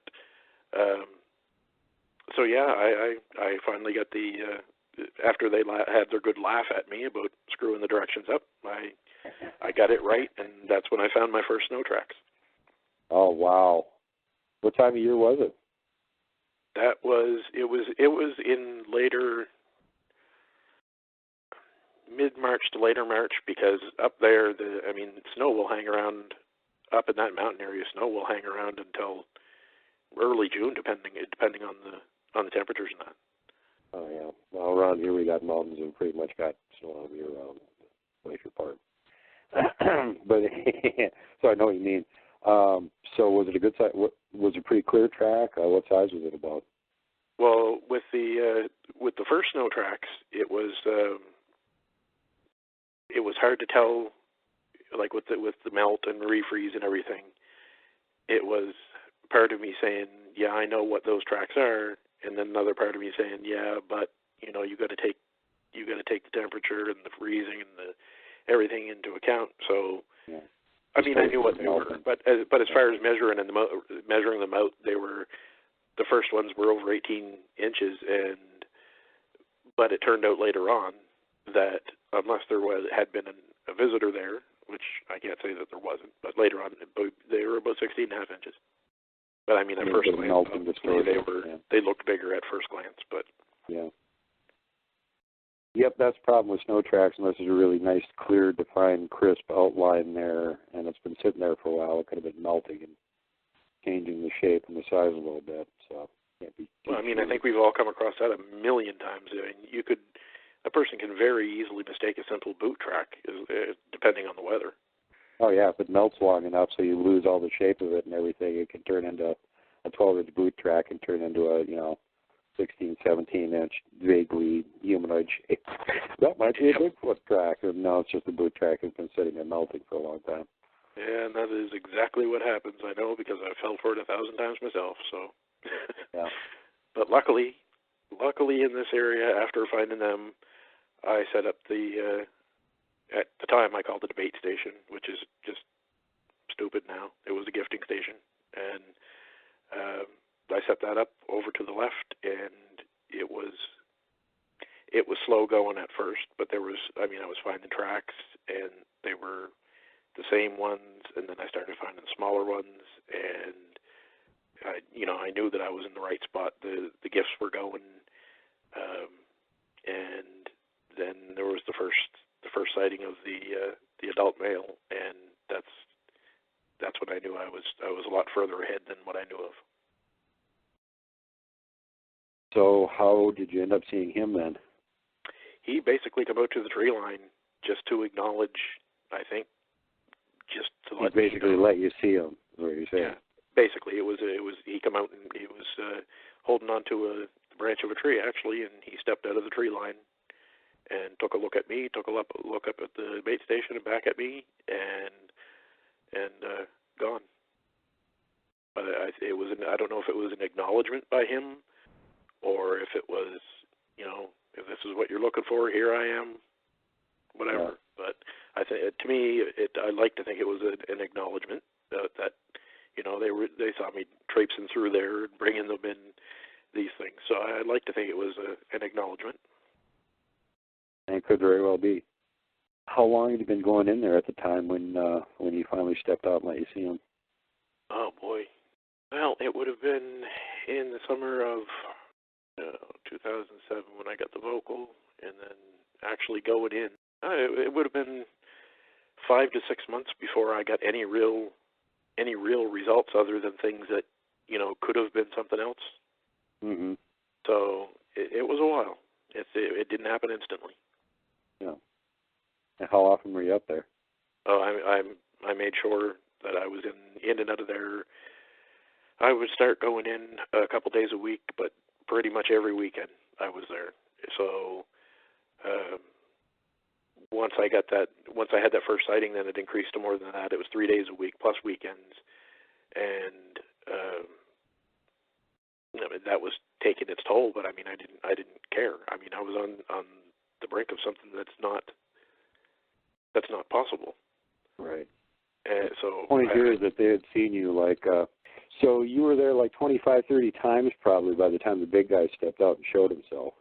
so yeah, I finally got the. After they had their good laugh at me about screwing the directions up, I got it right, and that's when I found my first snow tracks. Oh wow! What time of year was it? It was in later mid-March to later March, because up there snow will hang around up in that mountain area. Snow will hang around until early June, depending on the temperatures and that. Oh, yeah. Well, around here we got mountains and pretty much got snow all year round, glacier part. But, so I know what you mean. So was it a good size? Was it a pretty clear track? What size was it about? Well, with the first snow tracks, it was hard to tell, like with the melt and refreeze and everything. It was part of me saying, yeah, I know what those tracks are. And then another part of me saying, yeah, but you got to take the temperature and the freezing and the everything into account. So, yeah. I knew what they were, but as far as measuring them out, the first ones were over 18 inches, but it turned out later on that unless there had been a visitor there, which I can't say that there wasn't, but later on they were about 16 and a half inches. But at first glance, they looked bigger at first glance, but yeah. Yep, that's the problem with snow tracks. Unless there's a really nice, clear, defined, crisp outline there, and it's been sitting there for a while, it could have been melting and changing the shape and the size a little bit. So, can't be. Well, I think we've all come across that a million times. A person can very easily mistake a simple boot track, depending on the weather. Oh, yeah, if it melts long enough so you lose all the shape of it and everything, it can turn into a 12-inch boot track and turn into a, 16, 17-inch vaguely humanoid shape. That might be a Bigfoot track. No, it's just a boot track that's been sitting and melting for a long time. Yeah, and that is exactly what happens. I know, because I fell for it 1,000 times myself. So, yeah. But luckily in this area, after finding them, I set up at the time I called it a bait station, which is just stupid now. It was a gifting station, and I set that up over to the left, and it was slow going at first, but I was finding tracks, and they were the same ones, and then I started finding smaller ones, and I knew that I was in the right spot. The gifts were going, and then there was the first sighting of the adult male, and that's when I knew I was a lot further ahead than what I knew of. So how did you end up seeing him then? He basically came out to the tree line just to acknowledge, I think, just to let basically let you see him, is what you're saying. Yeah, basically it was he come out and he was holding onto a branch of a tree actually, and he stepped out of the tree line and took a look at me, took a look up at the bait station and back at me, and gone. But I don't know if it was an acknowledgement by him, or if it was, if this is what you're looking for, here I am, whatever. Yeah. But I think, to me, I like to think it was an acknowledgement that they saw me traipsing through there and bringing them in these things. So I'd like to think it was an acknowledgement. And it could very well be. How long had you been going in there at the time when you finally stepped out and let you see him? Oh boy, well, it would have been in the summer of 2007 when I got the vocal, and then actually going in. It would have been 5 to 6 months before I got any real results other than things that could have been something else. Mm-hmm. So it was a while. It didn't happen instantly. Yeah. And how often were you up there? Oh, I made sure that I was in and out of there. I would start going in a couple days a week, but pretty much every weekend I was there. So once I had that first sighting, then it increased to more than that. It was 3 days a week plus weekends, and that was taking its toll. But I didn't care. I was on the brink of something that's not possible. Right. And so the point here is that they had seen you so you were there 25, 30 times probably by the time the big guy stepped out and showed himself.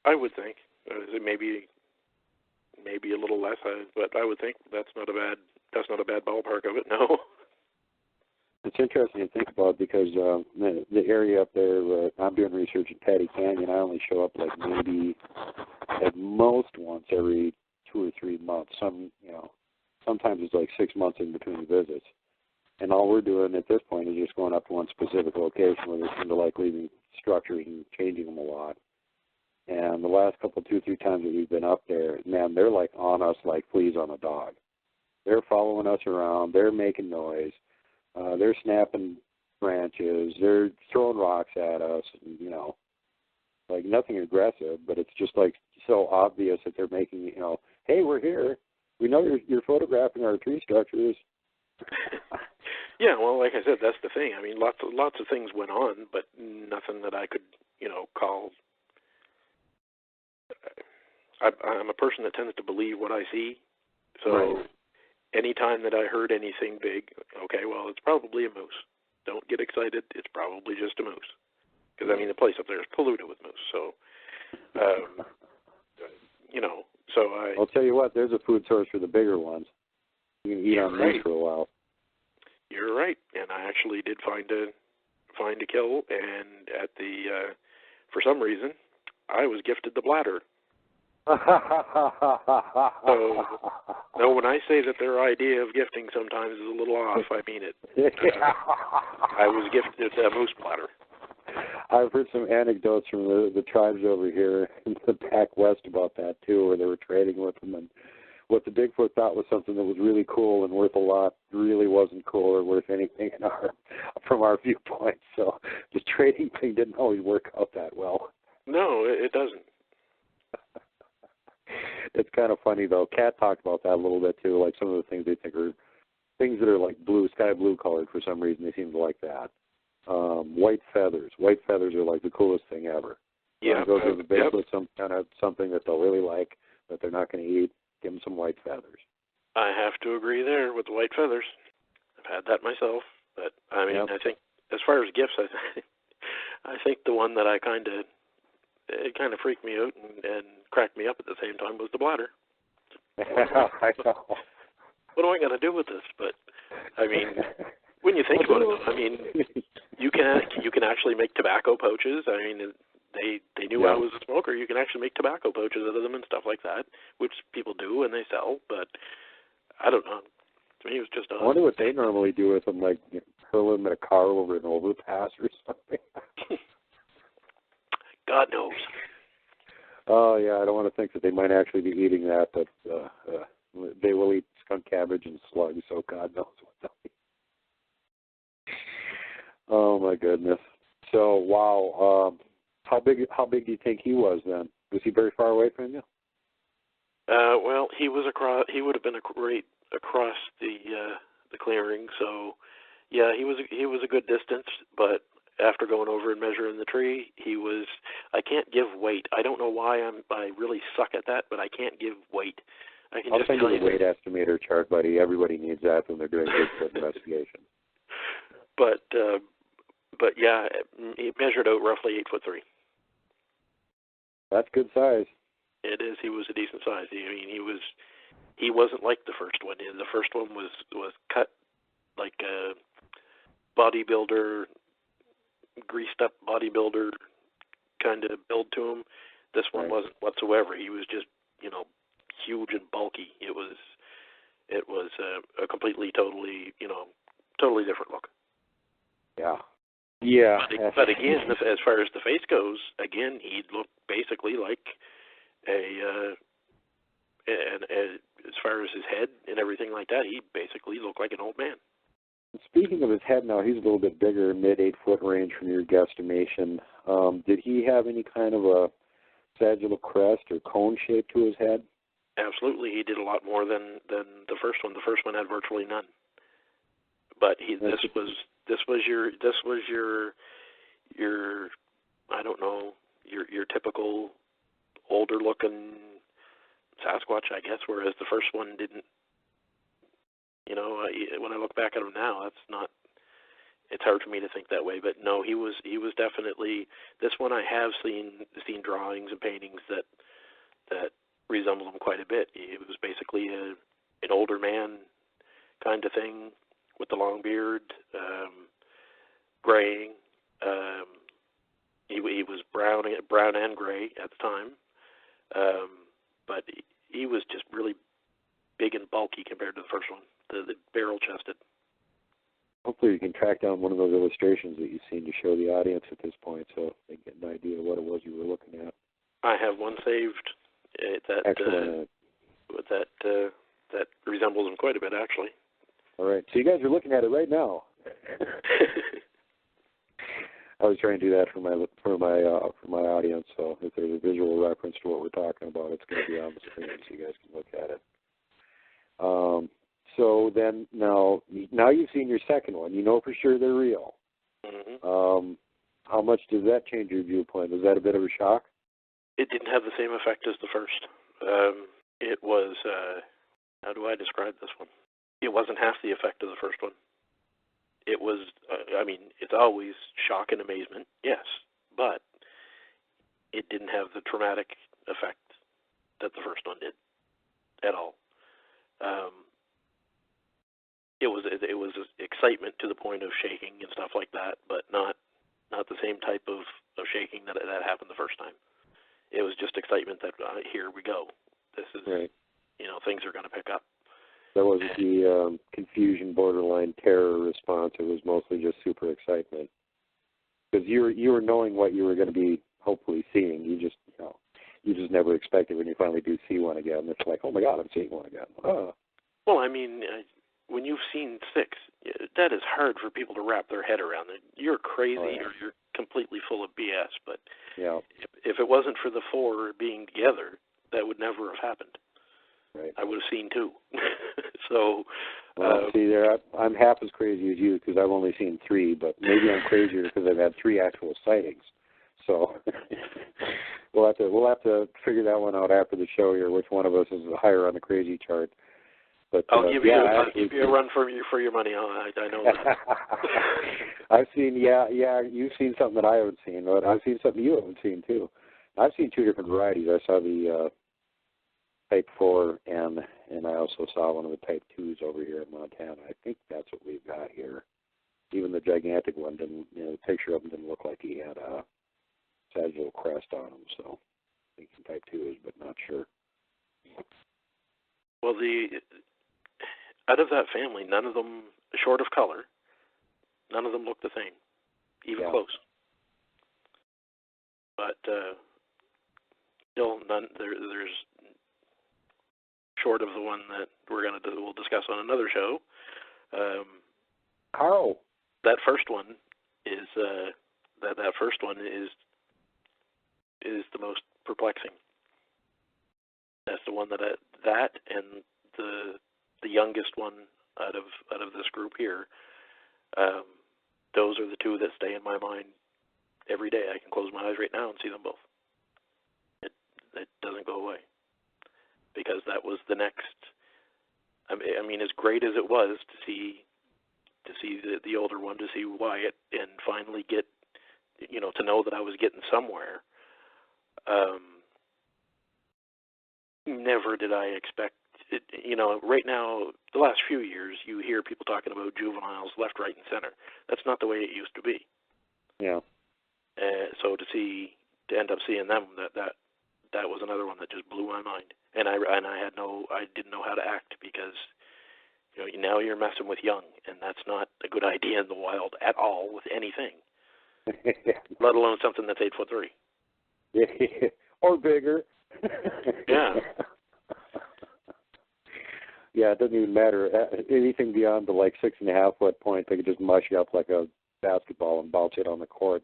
I would think maybe a little less, but I would think that's not a bad ballpark of it. No. It's interesting to think about because the area up there, I'm doing research at Patty Canyon. I only show up maybe at most once every 2 or 3 months. Sometimes it's 6 months in between visits. And all we're doing at this point is just going up to one specific location where they seem to leaving structures and changing them a lot. And the last 2, 3 times that we've been up there, man, they're on us like fleas on a dog. They're following us around. They're making noise. They're snapping branches. They're throwing rocks at us. And, nothing aggressive, but it's just so obvious that they're making, hey, we're here. We know you're photographing our tree structures. Yeah, well, like I said, that's the thing. Lots of things went on, but nothing that I could, call. I'm a person that tends to believe what I see. So right. Anytime that I heard anything big, okay, well, it's probably a moose. Don't get excited. It's probably just a moose. Because, the place up there is polluted with moose. So, I'll tell you what, there's a food source for the bigger ones. You can eat on moose for a while. You're right, and I actually did find a kill, and for some reason, I was gifted the bladder. So, no, when I say that their idea of gifting sometimes is a little off, I mean it. I was gifted a moose bladder. I've heard some anecdotes from the tribes over here in the back west about that too, where they were trading with them, and what the Bigfoot thought was something that was really cool and worth a lot really wasn't cool or worth anything from our viewpoint. So the trading thing didn't always work out that well. No, it doesn't. It's kind of funny though. Kat talked about that a little bit too. Some of the things they think are things that are blue, sky blue colored for some reason. They seem to like that. White feathers. White feathers are the coolest thing ever. Yeah. Go to the Bigfoot, something that they'll really like that they're not going to eat. Give them some white feathers. I have to agree there with the white feathers. I've had that myself, but I think as far as gifts, I think the one that it kind of freaked me out and cracked me up at the same time was the bladder. I know. What do I got to do with this, but I mean, when you think about it, I mean, you can actually make tobacco pouches. I mean, they knew I was a smoker. You can actually make tobacco pouches out of them and stuff like that, which people do and they sell. But I don't know. To me, it was just odd. I wonder what they normally do with them, like hurl them in a car over an overpass or something. God knows. Oh, yeah, I don't want to think that they might actually be eating that, but they will eat skunk cabbage and slugs, so God knows what they'll eat. Oh, my goodness. So, wow, how big do you think he was then? Was he very far away from you? Well, he was across. He would have been right across the clearing. So, yeah, he was a good distance. But after going over and measuring the tree, he was. I can't give weight. I don't know why I really suck at that, but I can't give weight. I'll just send you the weight estimator chart, buddy. Everybody needs that when they're doing Bigfoot investigation. But yeah, he measured out roughly 8'3". That's good size. It is. He was a decent size. I mean, he wasn't like the first one. The first one was cut like a bodybuilder, greased up bodybuilder kind of build to him. This one wasn't whatsoever. He was just, huge and bulky. It was a completely, totally different look. Yeah. Yeah. But again, as far as the face goes, again, he looked basically like and as far as his head and everything like that, he basically looked like an old man. Speaking of his head now, he's a little bit bigger, mid 8-foot range from your guesstimation. Did he have any kind of a sagittal crest or cone shape to his head? Absolutely, he did a lot more than the first one. The first one had virtually none. But this was your I don't know, your typical older looking Sasquatch, I guess, whereas the first one didn't. When I look back at him now, it's hard for me to think that way. But no, he was definitely, this one I have seen drawings and paintings that resemble him quite a bit. He was basically an older man kind of thing with the long beard, graying. He was brown and gray at the time, but he was just really big and bulky compared to the first one, the barrel-chested. Hopefully you can track down one of those illustrations that you've seen to show the audience at this point so they get an idea of what it was you were looking at. I have one saved Excellent. That resembles him quite a bit, actually. All right. So you guys are looking at it right now. I was trying to do that for my audience, so if there's a visual reference to what we're talking about, it's going to be on the screen so you guys can look at it. So then now you've seen your second one. You know for sure they're real. Mm-hmm. How much does that change your viewpoint? Was that a bit of a shock? It didn't have the same effect as the first. It was, how do I describe this one? It wasn't half the effect of the first one. It was, it's always shock and amazement, yes, but it didn't have the traumatic effect that the first one did at all. It was excitement to the point of shaking and stuff like that, but not the same type of shaking that happened the first time. It was just excitement that here we go. This is things are going to pick up. That wasn't the confusion, borderline terror response. It was mostly just super excitement because you were knowing what you were going to be hopefully seeing. You just never expected when you finally do see one again. It's like, oh my God, I'm seeing one again. Oh. Well, when you've seen 6, that is hard for people to wrap their head around. You're crazy or you're completely full of BS. But if it wasn't for the 4 being together, that would never have happened. Right. I would have seen 2. So, see, there I'm half as crazy as you because I've only seen 3, but maybe I'm crazier because I've had 3 actual sightings. So we'll have to figure that one out after the show here. Which one of us is higher on the crazy chart? But I'll give you a run for your money. I know that. I've seen you've seen something that I haven't seen, but I've seen something you haven't seen too. I've seen 2 different varieties. I saw Type 4N, and I also saw one of the Type 2s over here in Montana. I think that's what we've got here. Even the gigantic one didn't, the picture of him didn't look like he had a sagittal crest on him, so I think Type 2s, but not sure. Well, out of that family, none of them, short of color, none of them look the same, even close. But still, none. There's short of the one that we'll discuss on another show. Carl. That first one is that first one is the most perplexing. That's the one that and the youngest one out of this group here. Those are the two that stay in my mind every day. I can close my eyes right now and see them both. It doesn't go away, because that was the next. I mean, as great as it was to see the older one, to see Wyatt, and finally get, to know that I was getting somewhere. Never did I expect it. Right now, the last few years, you hear people talking about juveniles left, right, and center. That's not the way it used to be. Yeah. So to end up seeing them, that was another one that just blew my mind. And I didn't know how to act, because now you're messing with young, and that's not a good idea in the wild at all with anything. Let alone something that's 8'3". Yeah, or bigger. Yeah. Yeah, it doesn't even matter. Anything beyond the 6.5 foot point, they could just mush you up like a basketball and bounce it on the court.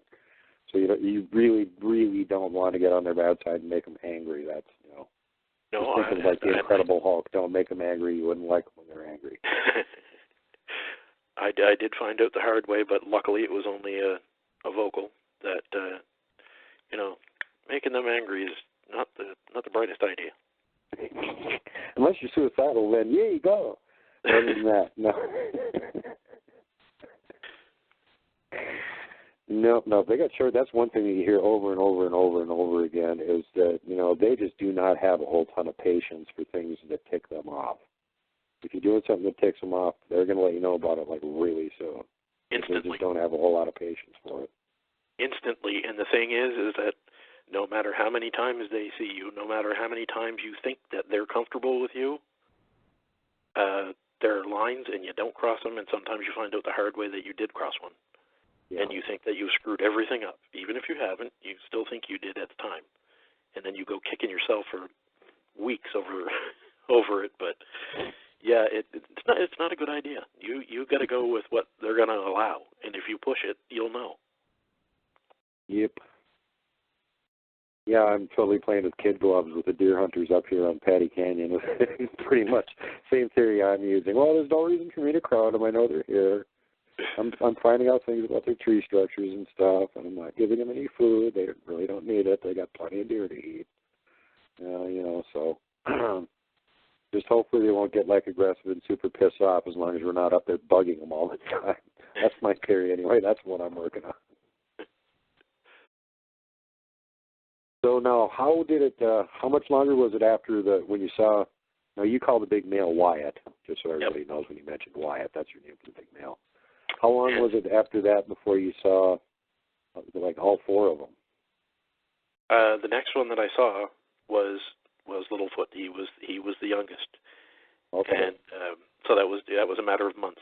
So you really, really don't want to get on their bad side and make them angry. That's No, just thinking like the Incredible Hulk. Don't make them angry. You wouldn't like them when they're angry. I did find out the hard way, but luckily it was only a vocal that making them angry is not the brightest idea. Unless you're suicidal, then yeah, you go. Other than that, no. No, they got short. That's one thing that you hear over and over and over and over again, is that, they just do not have a whole ton of patience for things that tick them off. If you're doing something that ticks them off, they're going to let you know about it really soon. Instantly. They just don't have a whole lot of patience for it. Instantly. And the thing is that no matter how many times they see you, no matter how many times you think that they're comfortable with you, there are lines and you don't cross them, and sometimes you find out the hard way that you did cross one. Yeah. And you think that you've screwed everything up. Even if you haven't, you still think you did at the time. And then you go kicking yourself for weeks over it. But yeah, it's not a good idea. You got to go with what they're going to allow, and if you push it, you'll know. Yep. Yeah, I'm totally playing with kid gloves with the deer hunters up here on Patty Canyon. It's pretty much same theory I'm using. Well, there's no reason for me to crowd them. I know they're here. I'm finding out things about their tree structures and stuff, and I'm not giving them any food. They really don't need it. They got plenty of deer to eat. So just hopefully they won't get aggressive and super pissed off, as long as we're not up there bugging them all the time. That's my theory anyway. That's what I'm working on. So now, how did it? How much longer was it after when you saw? Now you call the big male Wyatt, just so everybody knows when you mentioned Wyatt, that's your name for the big male. How long was it after that before you saw all four of them? The next one that I saw was Littlefoot. He was the youngest. Okay. And so that was a matter of months.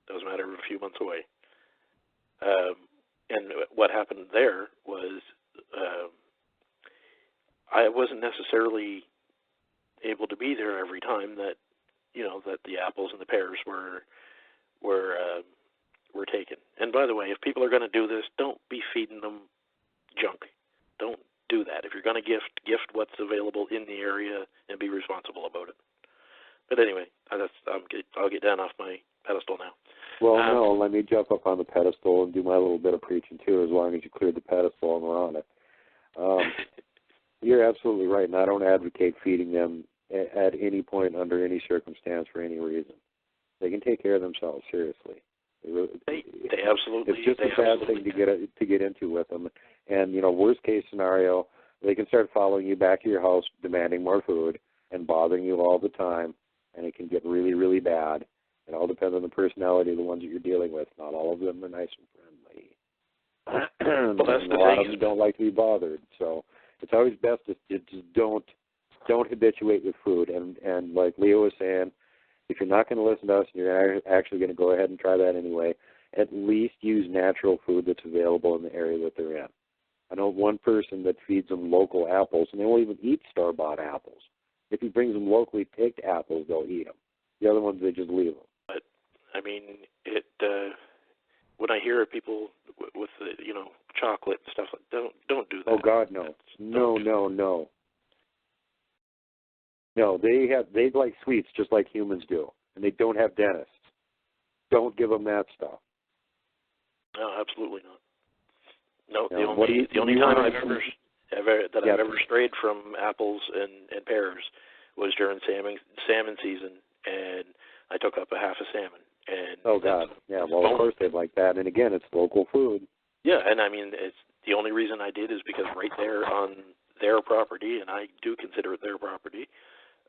That was a matter of a few months away. And what happened there was I wasn't necessarily able to be there every time that that the apples and the pears were taken. And by the way, if people are going to do this, don't be feeding them junk. Don't do that. If you're going to gift what's available in the area and be responsible about it. But anyway, I'll get down off my pedestal now. Well, no, let me jump up on the pedestal and do my little bit of preaching too, as long as you cleared the pedestal and we're on it. You're absolutely right, and I don't advocate feeding them at any point, under any circumstance, for any reason. They can take care of themselves, seriously. They absolutely. It's just a bad thing to get into with them. And worst case scenario, they can start following you back to your house, demanding more food, and bothering you all the time, and it can get really, really bad. It all depends on the personality of the ones that you're dealing with. Not all of them are nice and friendly. Well, that's and the a lot thing. of them don't like to be bothered. So it's always best to just don't habituate with food. And like Leo was saying, if you're not going to listen to us and you're actually going to go ahead and try that anyway, at least use natural food that's available in the area that they're in. I know one person that feeds them local apples, and they won't even eat store-bought apples. If he brings them locally picked apples, they'll eat them. The other ones, they just leave them. But, I mean, when I hear people with the, chocolate and stuff, don't do that. Oh, God, no. No. No, they like sweets just like humans do, and they don't have dentists. Don't give them that stuff. No, absolutely not. No, Now, the only time I've ever strayed from apples and pears was during salmon season, and I took up a half a salmon. And oh God, yeah. Well, of course they'd like that, and again, it's local food. Yeah, and I mean, it's the only reason I did is because right there on their property, and I do consider it their property,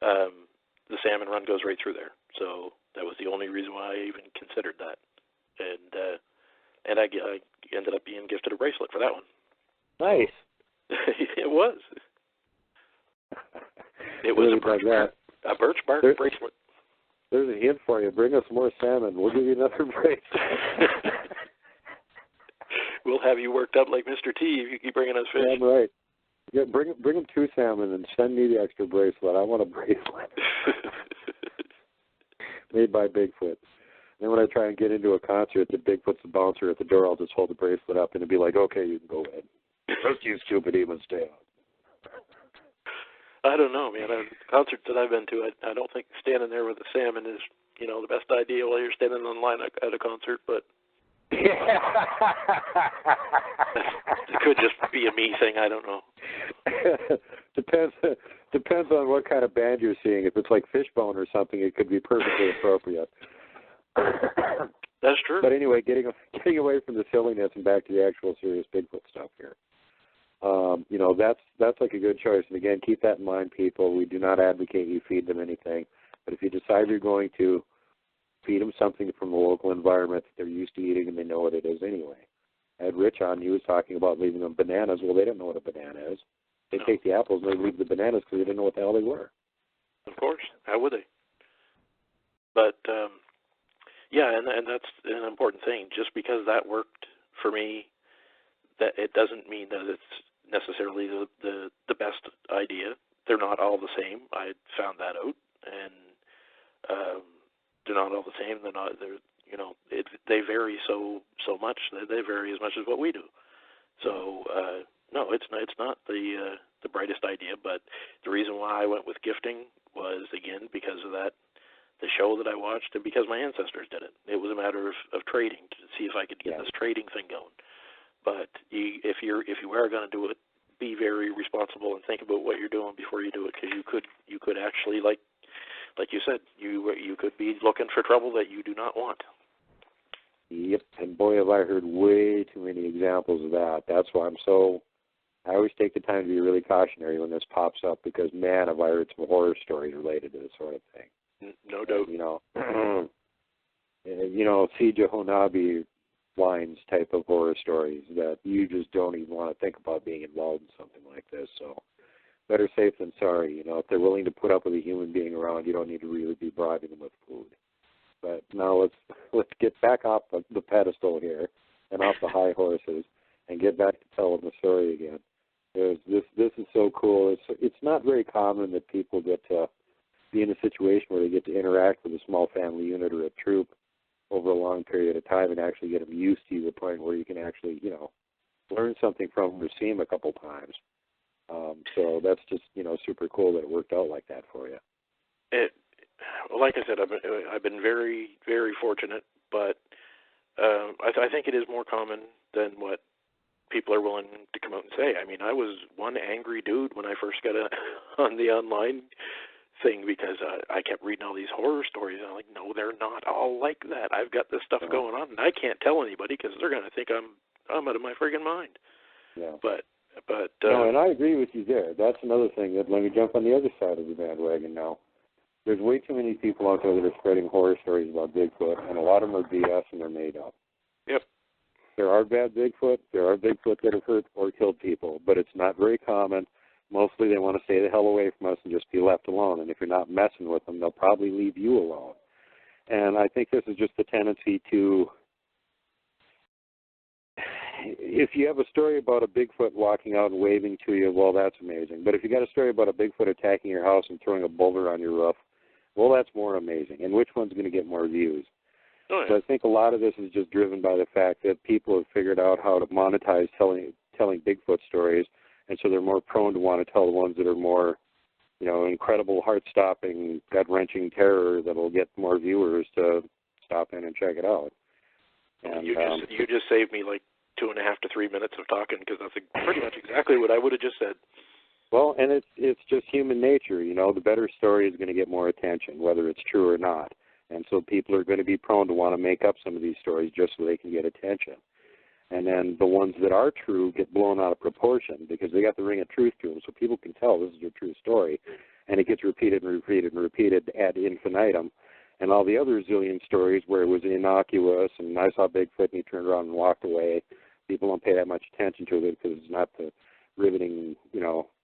the salmon run goes right through there. So that was the only reason why I even considered that, and I ended up being gifted a bracelet for that one. Nice. It was. It was a birch bark bracelet. There's a hint for you. Bring us more salmon. We'll give you another bracelet. We'll have you worked up like Mr. T if you keep bringing us fish. Yeah, right. Yeah, bring them 2 salmon and send me the extra bracelet. I want a bracelet. Made by Bigfoot. Then when I try and get into a concert that Bigfoot's the bouncer at the door, I'll just hold the bracelet up and it'll be like, okay, you can go ahead. First you stupid demon, stay out. I don't know, man. Concerts that I've been to, I don't think standing there with a salmon is, the best idea while you're standing in line at a concert, but it could just be a me thing. I don't know. Depends on what kind of band you're seeing. If it's like Fishbone or something, it could be perfectly appropriate. That's true. But anyway, getting away from the silliness and back to the actual serious Bigfoot stuff here. That's like a good choice. And again, keep that in mind, people. We do not advocate you feed them anything. But if you decide you're going to, feed them something from the local environment that they're used to eating and they know what it is anyway. I had Rich on, he was talking about leaving them bananas. Well, they don't know what a banana is. They take the apples and they leave the bananas because they didn't know what the hell they were. Of course. How would they? But, yeah, and that's an important thing. Just because that worked for me, that it doesn't mean that it's necessarily the best idea. They're not all the same. I found that out, and they're not all the same. They vary so much. They vary as much as what we do. So no, it's not the brightest idea. But the reason why I went with gifting was again because of the show that I watched, and because my ancestors did it. It was a matter of trading to see if I could get this trading thing going. But if you are going to do it, be very responsible and think about what you're doing before you do it, because you could actually, like you said, you could be looking for trouble that you do not want. Yep, and boy, have I heard way too many examples of that. That's why I always take the time to be really cautionary when this pops up, because man, have I heard some horror stories related to this sort of thing. No doubt. See Jehonabi lines type of horror stories that you just don't even want to think about being involved in something like this. So better safe than sorry. If they're willing to put up with a human being around, you don't need to really be bribing them with food. But now let's get back off the pedestal here and off the high horses and get back to telling the story again. This is so cool. It's not very common that people get to be in a situation where they get to interact with a small family unit or a troop over a long period of time and actually get them used to the point where you can actually, learn something from them or see them a couple times. So that's just, super cool that it worked out like that for you. Like I said, I've been very, very fortunate, but I think it is more common than what people are willing to come out and say. I mean, I was one angry dude when I first got on the online thing because I kept reading all these horror stories. And I'm like, no, they're not all like that. I've got this stuff going on, and I can't tell anybody because they're going to think I'm out of my friggin' mind. Yeah. But But no, and I agree with you there. That's another thing. That let me jump on the other side of the bandwagon now. There's way too many people out there that are spreading horror stories about Bigfoot, and a lot of them are BS and they're made up. Yep. There are bad Bigfoot. There are Bigfoot that have hurt or killed people, but it's not very common. Mostly they want to stay the hell away from us and just be left alone. And if you're not messing with them, they'll probably leave you alone. And I think this is just the tendency to, if you have a story about a Bigfoot walking out and waving to you, well, that's amazing. But if you got a story about a Bigfoot attacking your house and throwing a boulder on your roof, well, that's more amazing. And which one's going to get more views? Oh, yeah. So I think a lot of this is just driven by the fact that people have figured out how to monetize telling Bigfoot stories, and so they're more prone to want to tell the ones that are more, incredible, heart-stopping, gut-wrenching terror that will get more viewers to stop in and check it out. And you just saved me like 2.5 to 3 minutes of talking, because that's pretty much exactly what I would have just said. Well, and it's just human nature. The better story is going to get more attention, whether it's true or not. And so people are going to be prone to want to make up some of these stories just so they can get attention. And then the ones that are true get blown out of proportion because they got the ring of truth to them, so people can tell this is a true story. And it gets repeated and repeated and repeated ad infinitum. And all the other zillion stories where it was innocuous and I saw Bigfoot and he turned around and walked away, people don't pay that much attention to it because it's not the riveting,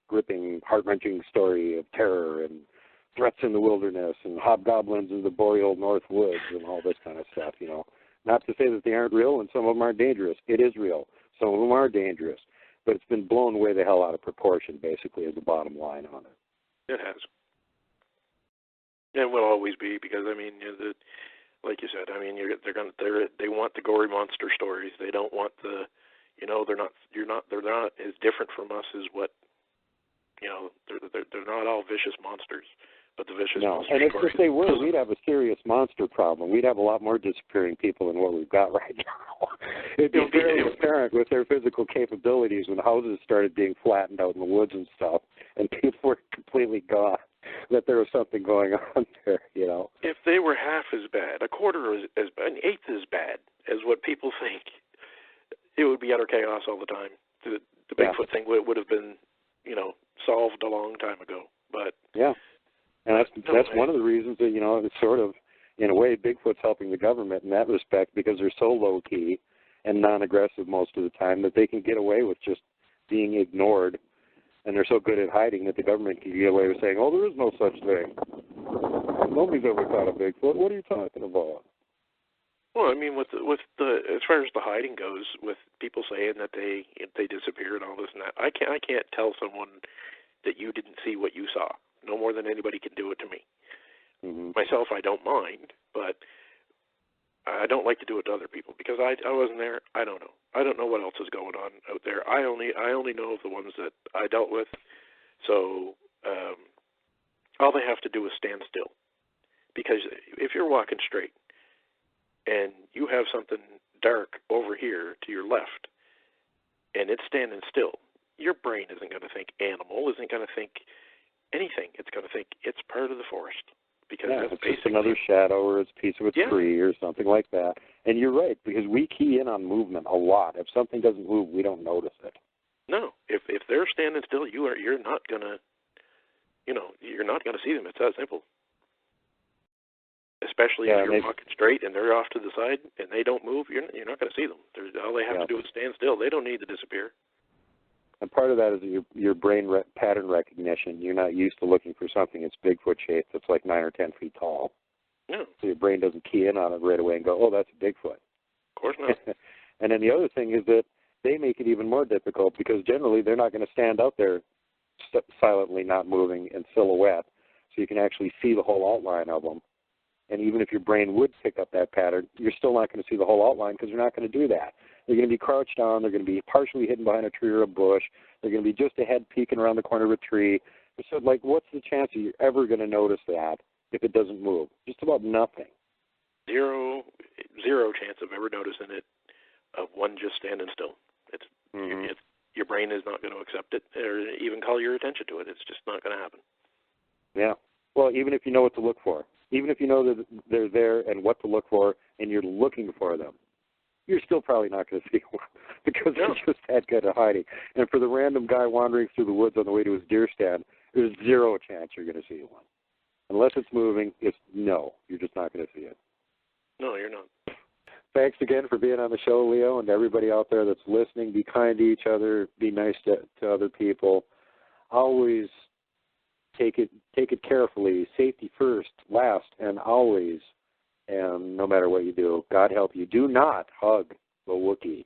gripping, heart-wrenching story of terror and threats in the wilderness and hobgoblins in the boreal north woods and all this kind of stuff, Not to say that they aren't real and some of them aren't dangerous. It is real. Some of them are dangerous. But it's been blown way the hell out of proportion, basically, is the bottom line on it. It has. And will always be, because, like you said, they want the gory monster stories. They don't want they're not as different from us as what, they're not all vicious monsters. But the vicious monster and stories. if they were, we'd have a serious monster problem. We'd have a lot more disappearing people than what we've got right now. It'd be fairly apparent with their physical capabilities when houses started being flattened out in the woods and stuff, and people were completely gone, that there was something going on there, If they were half as bad, a quarter as bad, an eighth as bad as what people think, it would be utter chaos all the time. The Bigfoot thing would have been, solved a long time ago. But yeah. And that's one of the reasons that, it's sort of, in a way, Bigfoot's helping the government in that respect because they're so low-key and non-aggressive most of the time that they can get away with just being ignored. And they're so good at hiding that the government can get away with saying, oh, there is no such thing. Nobody's ever thought of Bigfoot. What are you talking about? Well, with the as far as the hiding goes, with people saying that they disappeared and all this and that, I can't tell someone that you didn't see what you saw. No more than anybody can do it to me. Mm-hmm. Myself, I don't mind, but I don't like to do it to other people because I wasn't there. I don't know. I don't know what else is going on out there. I only know of the ones that I dealt with. So all they have to do is stand still. Because if you're walking straight and you have something dark over here to your left and it's standing still, your brain isn't going to think animal, isn't going to think anything. It's going to think it's part of the forest because that's it's just another shadow or it's a piece of a tree or something like that. And you're right, because we key in on movement a lot. If something doesn't move, we don't notice it. No, if they're standing still, you're not gonna, you're not gonna see them. It's that simple. Especially if you're walking straight and they're off to the side and they don't move, you're not gonna see them. All they have to do is stand still. They don't need to disappear. And part of that is your brain pattern recognition. You're not used to looking for something that's Bigfoot shaped that's like 9 or 10 feet tall. No. So your brain doesn't key in on it right away and go, oh, that's a Bigfoot. Of course not. And then the other thing is that they make it even more difficult because generally they're not going to stand out there silently not moving in silhouette so you can actually see the whole outline of them. And even if your brain would pick up that pattern, you're still not going to see the whole outline because you're not going to do that. They're going to be crouched down. They're going to be partially hidden behind a tree or a bush. They're going to be just a head peeking around the corner of a tree. So, what's the chance that you're ever going to notice that if it doesn't move? Just about nothing. Zero chance of ever noticing it, of one just standing still. It's your brain is not going to accept it or even call your attention to it. It's just not going to happen. Yeah. Well, even if you know what to look for. Even if you know that they're there and what to look for and you're looking for them. you're still probably not going to see one because they're just that good at hiding. And for the random guy wandering through the woods on the way to his deer stand, there's zero chance you're going to see one. Unless it's moving, you're just not going to see it. No, you're not. Thanks again for being on the show, Leo, and everybody out there that's listening. Be kind to each other. Be nice to other people. Always take it carefully. Safety first, last, and always. And no matter what you do, God help you. Do not hug the Wookiee.